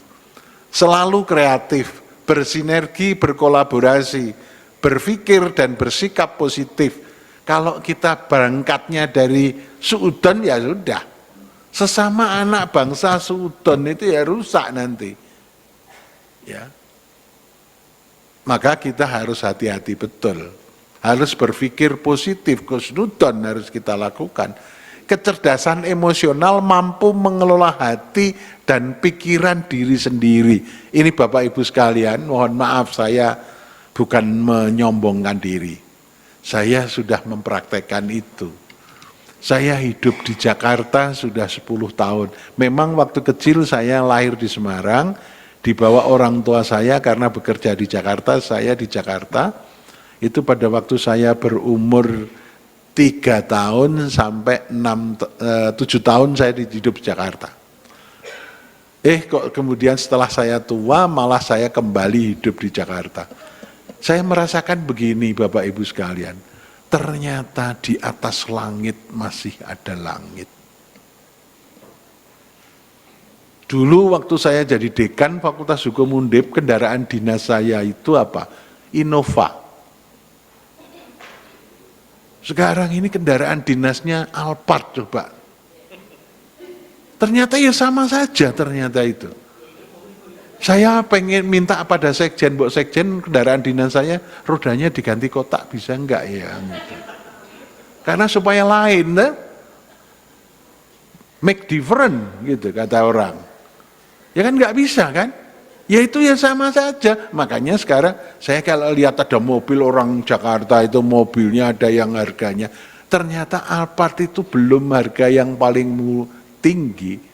Selalu kreatif, bersinergi, berkolaborasi, berpikir dan bersikap positif. Kalau kita berangkatnya dari suudon ya sudah. Sesama anak bangsa suudon itu ya rusak nanti. Ya. Maka kita harus hati-hati betul. Harus berpikir positif, kusnudon harus kita lakukan. Kecerdasan emosional mampu mengelola hati dan pikiran diri sendiri. Ini Bapak Ibu sekalian, mohon maaf saya bukan menyombongkan diri. Saya sudah mempraktekkan itu. Saya hidup di Jakarta sudah 10 tahun. Memang waktu kecil saya lahir di Semarang, dibawa orang tua saya karena bekerja di Jakarta, saya di Jakarta. Itu pada waktu saya berumur 3 tahun sampai 7 tahun saya hidup di Jakarta. Kok kemudian setelah saya tua malah saya kembali hidup di Jakarta. Saya merasakan begini Bapak Ibu sekalian, ternyata di atas langit masih ada langit. Dulu waktu saya jadi dekan Fakultas Hukum Undip, kendaraan dinas saya itu apa? Innova. Sekarang ini kendaraan dinasnya Alphard coba. Ternyata ya sama saja ternyata itu. Saya pengen minta pada sekjen, Mbok Sekjen kendaraan dinas saya rodanya diganti kotak bisa enggak ya? Gitu. Karena supaya lain, make different gitu kata orang. Ya kan enggak bisa kan? Ya itu ya sama saja. Makanya sekarang saya kalau lihat ada mobil orang Jakarta itu mobilnya ada yang harganya. Ternyata Alphard itu belum harga yang paling tinggi.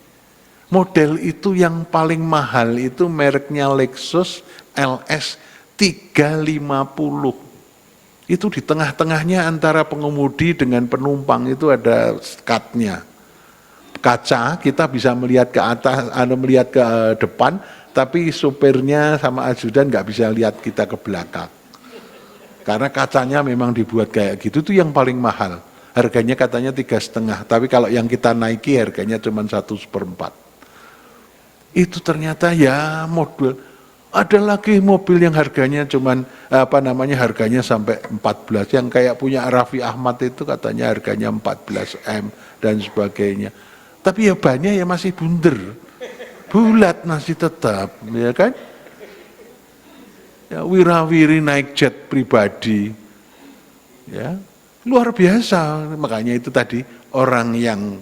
Model itu yang paling mahal itu mereknya Lexus LS 350. Itu di tengah-tengahnya antara pengemudi dengan penumpang itu ada skatnya. Kaca kita bisa melihat ke atas, melihat ke depan, tapi supirnya sama ajudan nggak bisa lihat kita ke belakang. Karena kacanya memang dibuat kayak gitu, itu yang paling mahal. Harganya katanya 3,5, tapi kalau yang kita naiki harganya cuma 1/4. Itu ternyata ya model. Ada lagi mobil yang harganya cuman harganya sampai 14, yang kayak punya Raffi Ahmad itu katanya harganya 14 M dan sebagainya. Tapi ya banyak ya masih bunder. Bulat masih tetap, ya kan? Ya wira-wiri naik jet pribadi. Ya, luar biasa. Makanya itu tadi orang yang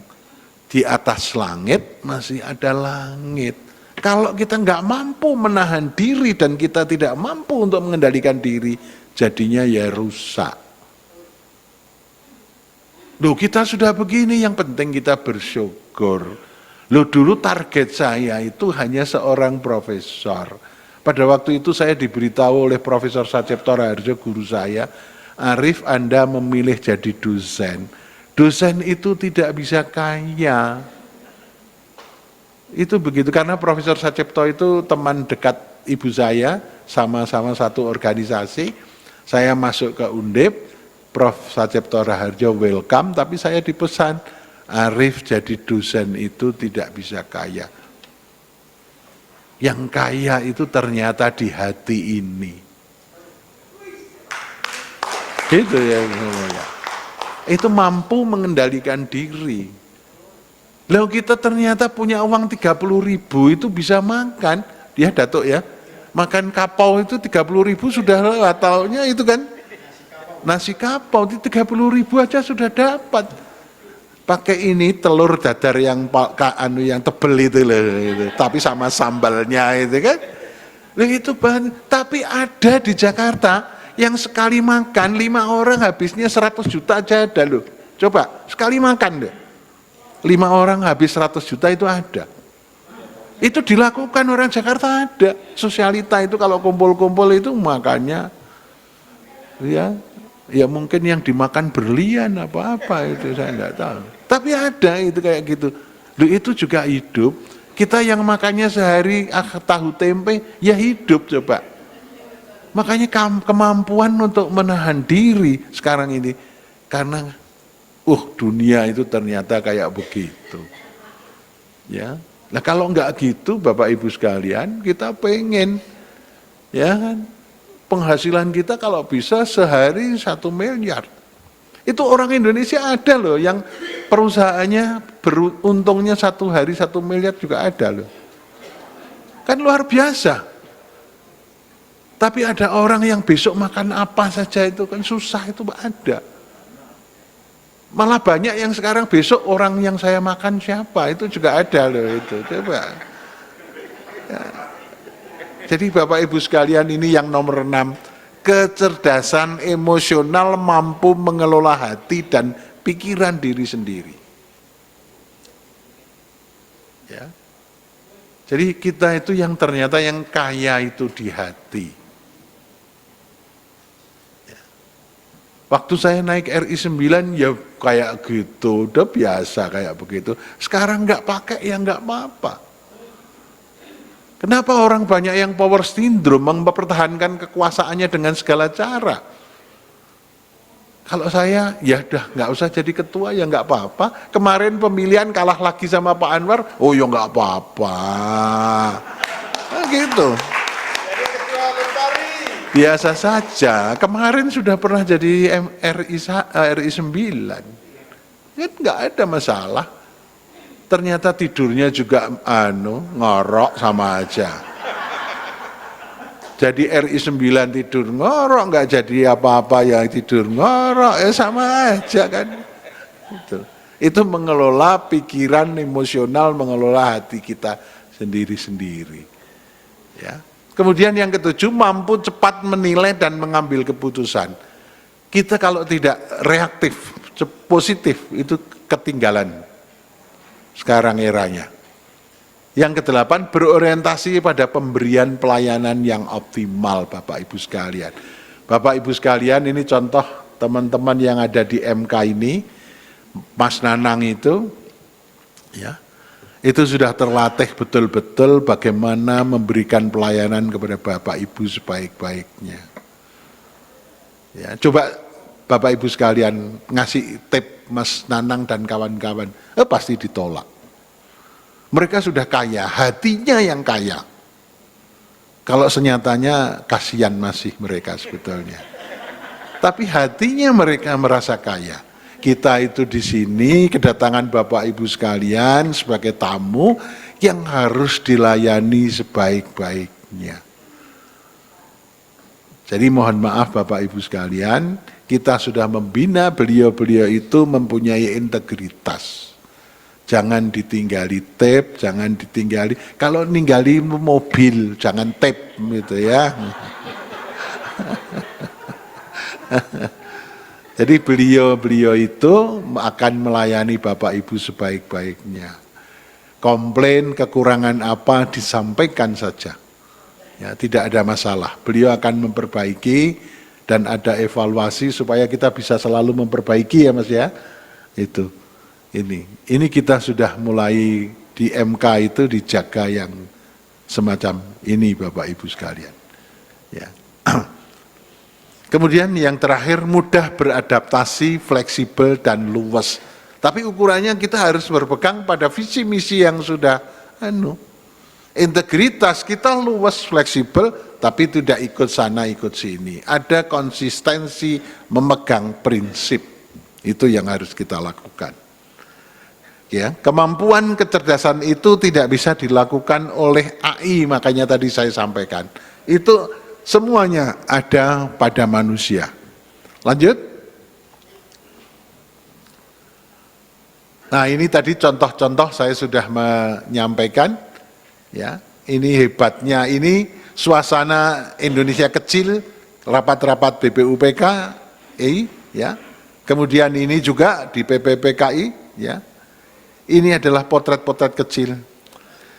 di atas langit masih ada langit. Kalau kita nggak mampu menahan diri dan kita tidak mampu untuk mengendalikan diri, jadinya ya rusak. Loh kita sudah begini, yang penting kita bersyukur. Loh dulu target saya itu hanya seorang profesor. Pada waktu itu saya diberitahu oleh Profesor Sacepto Raharjo, guru saya, Arif Anda memilih jadi dosen. Dosen itu tidak bisa kaya. Itu begitu, karena Profesor Sacepto itu teman dekat ibu saya, sama-sama satu organisasi. Saya masuk ke Undip, Prof. Sacepto Raharjo welcome, tapi saya dipesan, Arif jadi dosen itu tidak bisa kaya. Yang kaya itu ternyata di hati ini. Gitu ya. Itu mampu mengendalikan diri. Lalu kita ternyata punya uang 30.000 itu bisa makan, ya Datuk ya, makan kapau itu 30.000 sudah lewat, taunya itu kan, nasi kapau itu 30.000 aja sudah dapat. Pakai ini telur dadar yang tebel itu loh, tapi sama sambalnya itu kan, Loh itu banyak, tapi ada di Jakarta yang sekali makan 5 orang habisnya 100 juta aja ada loh. Coba, sekali makan deh. 5 orang habis 100 juta itu ada. Itu dilakukan orang Jakarta ada. Sosialita itu kalau kumpul-kumpul itu makannya, ya mungkin yang dimakan berlian apa-apa itu saya enggak tahu. Tapi ada itu kayak gitu. Loh itu juga hidup. Kita yang makannya sehari tahu tempe, ya hidup coba. Makanya kemampuan untuk menahan diri sekarang ini. Karena, dunia itu ternyata kayak begitu. Ya, nah kalau enggak gitu Bapak Ibu sekalian, kita pengen, ya kan, penghasilan kita kalau bisa sehari 1 miliar. Itu orang Indonesia ada loh yang perusahaannya beruntungnya 1 hari 1 miliar juga ada loh. Kan luar biasa. Tapi ada orang yang besok makan apa saja itu kan susah, itu ada. Malah banyak yang sekarang besok orang yang saya makan siapa, itu juga ada loh itu. Coba. Ya. Jadi Bapak Ibu sekalian ini yang nomor 6. Kecerdasan emosional mampu mengelola hati dan pikiran diri sendiri. Ya. Jadi kita itu yang ternyata yang kaya itu di hati. Ya. Waktu saya naik RI 9 ya kayak gitu, udah biasa kayak begitu. Sekarang nggak pakai ya nggak apa-apa. Kenapa orang banyak yang power syndrome mempertahankan kekuasaannya dengan segala cara? Kalau saya, ya udah nggak usah jadi ketua ya nggak apa-apa. Kemarin pemilihan kalah lagi sama Pak Anwar, oh ya nggak apa-apa. Nah, gitu. Biasa saja. Kemarin sudah pernah jadi RI 9, kan nggak ada masalah. Ternyata tidurnya juga ngorok sama aja. Jadi RI 9 tidur ngorok, nggak jadi apa-apa ya tidur ngorok, ya sama aja kan. Itu mengelola pikiran emosional, mengelola hati kita sendiri-sendiri. Ya. Kemudian yang ke-7, mampu cepat menilai dan mengambil keputusan. Kita kalau tidak reaktif, positif, itu ketinggalan. Sekarang eranya. Yang ke-8, berorientasi pada pemberian pelayanan yang optimal Bapak Ibu sekalian. Bapak Ibu sekalian, ini contoh teman-teman yang ada di MK ini, Mas Nanang itu, ya, itu sudah terlatih betul-betul bagaimana memberikan pelayanan kepada Bapak Ibu sebaik-baiknya. Ya, coba Bapak Ibu sekalian ngasih tip Mas Nanang dan kawan-kawan, pasti ditolak. Mereka sudah kaya, hatinya yang kaya. Kalau senyatanya kasihan masih mereka sebetulnya. Tapi hatinya mereka merasa kaya. Kita itu di sini kedatangan Bapak Ibu sekalian sebagai tamu yang harus dilayani sebaik-baiknya. Jadi mohon maaf Bapak Ibu sekalian, kita sudah membina beliau-beliau itu mempunyai integritas. Jangan ditinggali tape, jangan ditinggali, kalau ninggali mobil, jangan tape gitu ya. Jadi beliau-beliau itu akan melayani Bapak Ibu sebaik-baiknya. Komplain, kekurangan apa disampaikan saja. Ya, tidak ada masalah. Beliau akan memperbaiki dan ada evaluasi supaya kita bisa selalu memperbaiki ya Mas ya. Itu. Ini kita sudah mulai di MK itu dijaga yang semacam ini Bapak Ibu sekalian. Ya. Kemudian yang terakhir, mudah beradaptasi, fleksibel dan luwes. Tapi ukurannya kita harus berpegang pada visi misi yang sudah integritas kita luwes, fleksibel, tapi tidak ikut sana ikut sini. Ada konsistensi memegang prinsip. Itu yang harus kita lakukan. Ya, kemampuan kecerdasan itu tidak bisa dilakukan oleh AI, makanya tadi saya sampaikan. Itu semuanya ada pada manusia. Lanjut. Nah, ini tadi contoh-contoh saya sudah menyampaikan. Ya, ini hebatnya ini suasana Indonesia kecil, rapat-rapat BPUPKI, ya. Kemudian ini juga di PPPKI, ya. Ini adalah potret-potret kecil.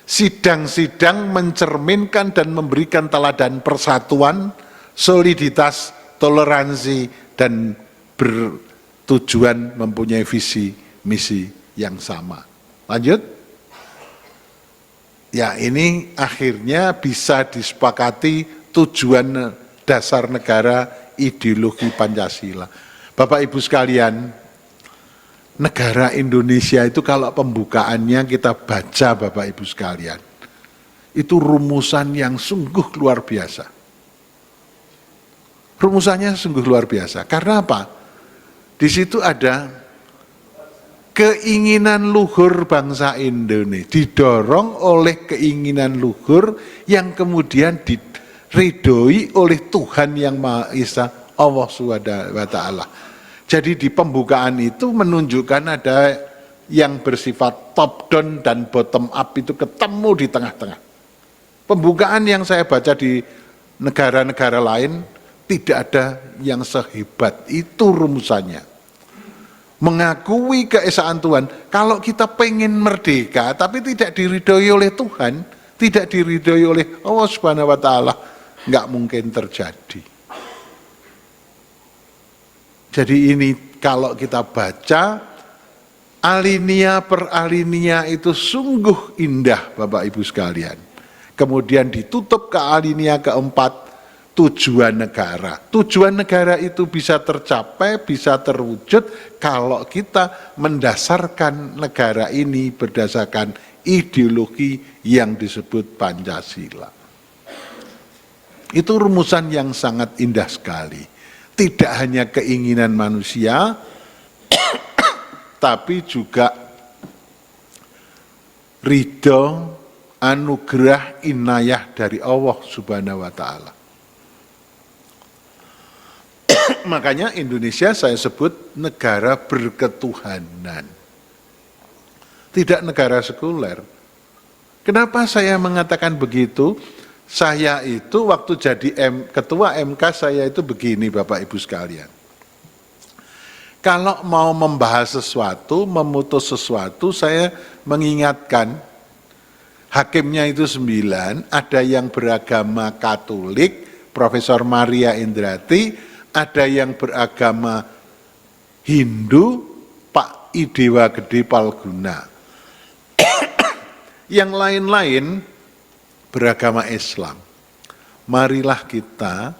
Sidang-sidang mencerminkan dan memberikan teladan persatuan, soliditas, toleransi, dan bertujuan mempunyai visi misi yang sama. Lanjut. Ya, ini akhirnya bisa disepakati tujuan dasar negara ideologi Pancasila. Bapak Ibu sekalian, negara Indonesia itu kalau pembukaannya kita baca Bapak Ibu sekalian, itu rumusan yang sungguh luar biasa. Rumusannya sungguh luar biasa. Karena apa? Di situ ada keinginan luhur bangsa Indonesia, didorong oleh keinginan luhur yang kemudian diridhoi oleh Tuhan Yang Maha Esa, Allah Subhanahu wa Ta'ala. Jadi di pembukaan itu menunjukkan ada yang bersifat top down dan bottom up itu ketemu di tengah-tengah. Pembukaan yang saya baca di negara-negara lain tidak ada yang sehebat itu rumusannya. Mengakui keesaan Tuhan, kalau kita pengen merdeka tapi tidak diridhoi oleh Tuhan, tidak diridhoi oleh Allah Subhanahu wa Ta'ala, nggak mungkin terjadi. Jadi ini kalau kita baca alinea per alinea itu sungguh indah Bapak Ibu sekalian. Kemudian ditutup ke alinea keempat, tujuan negara. Tujuan negara itu bisa tercapai, bisa terwujud kalau kita mendasarkan negara ini berdasarkan ideologi yang disebut Pancasila. Itu rumusan yang sangat indah sekali. Tidak hanya keinginan manusia, tapi juga ridho, anugerah, inayah dari Allah Subhanahu wa Ta'ala. Makanya Indonesia saya sebut negara berketuhanan. Tidak negara sekuler. Kenapa saya mengatakan begitu? Saya itu waktu jadi ketua MK saya itu begini Bapak Ibu sekalian. Kalau mau membahas sesuatu, memutus sesuatu, saya mengingatkan hakimnya itu 9, ada yang beragama Katolik, Profesor Maria Indrati, ada yang beragama Hindu, Pak Idewa Gede Palguna. Yang lain-lain beragama Islam. Marilah kita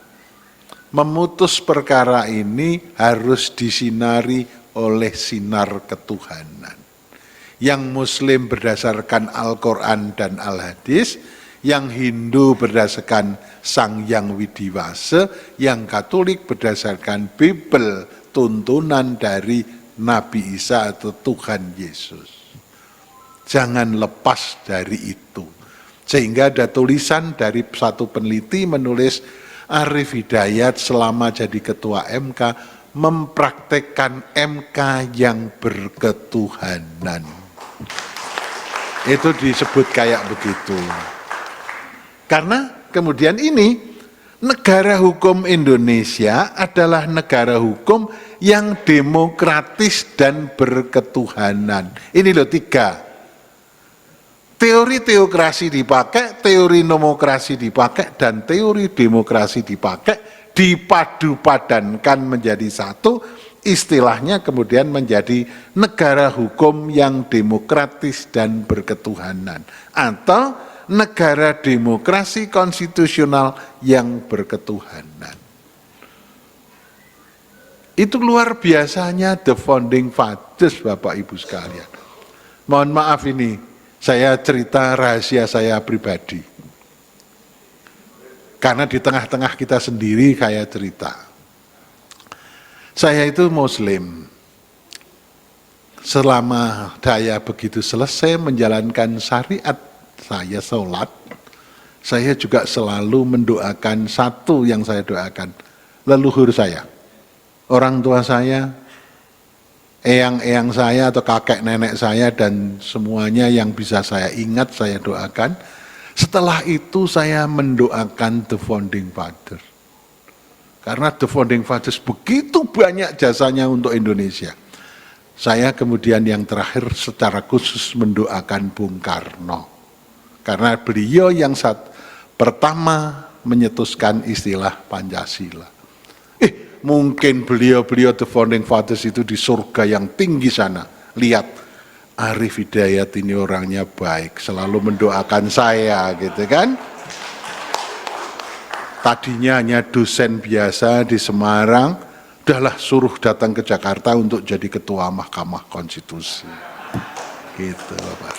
memutus perkara ini harus disinari oleh sinar ketuhanan. Yang Muslim berdasarkan Al-Quran dan Al-Hadis, yang Hindu berdasarkan Sang Yang Widiwasa, yang Katolik berdasarkan Bible, tuntunan dari Nabi Isa atau Tuhan Yesus. Jangan lepas dari itu. Sehingga ada tulisan dari satu peneliti menulis Arif Hidayat selama jadi ketua MK mempraktekkan MK yang berketuhanan. Itu disebut kayak begitu. Karena kemudian ini negara hukum Indonesia adalah negara hukum yang demokratis dan berketuhanan. Ini loh 3. Teori teokrasi dipakai, teori nomokrasi dipakai, dan teori demokrasi dipakai, dipadu-padankan menjadi satu, istilahnya kemudian menjadi negara hukum yang demokratis dan berketuhanan. Atau negara demokrasi konstitusional yang berketuhanan. Itu luar biasanya the founding fathers Bapak Ibu sekalian. Mohon maaf ini. Saya cerita rahasia saya pribadi. Karena di tengah-tengah kita sendiri saya cerita. Saya itu Muslim. Selama saya begitu selesai menjalankan syariat, saya sholat, saya juga selalu mendoakan satu yang saya doakan, leluhur saya. Orang tua saya, eyang-eyang saya atau kakek nenek saya dan semuanya yang bisa saya ingat saya doakan. Setelah itu saya mendoakan The Founding Fathers. Karena The Founding Fathers begitu banyak jasanya untuk Indonesia. Saya kemudian yang terakhir secara khusus mendoakan Bung Karno. Karena beliau yang pertama menyetuskan istilah Pancasila. Mungkin beliau-beliau The Founding Fathers itu di surga yang tinggi sana. Lihat, Arif Hidayat ini orangnya baik, selalu mendoakan saya gitu kan. Tadinya hanya dosen biasa di Semarang, udahlah suruh datang ke Jakarta untuk jadi ketua Mahkamah Konstitusi. Gitu Bapak.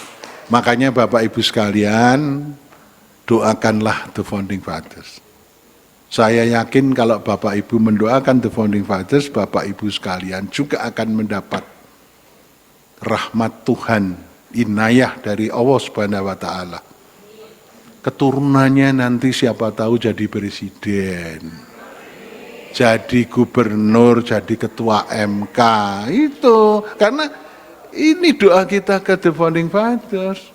Makanya Bapak Ibu sekalian, doakanlah The Founding Fathers. Saya yakin kalau Bapak Ibu mendoakan The Founding Fathers, Bapak Ibu sekalian juga akan mendapat rahmat Tuhan, inayah dari Allah Subhanahu wa taala. Keturunannya nanti siapa tahu jadi presiden, jadi gubernur, jadi ketua MK, itu. Karena ini doa kita ke The Founding Fathers.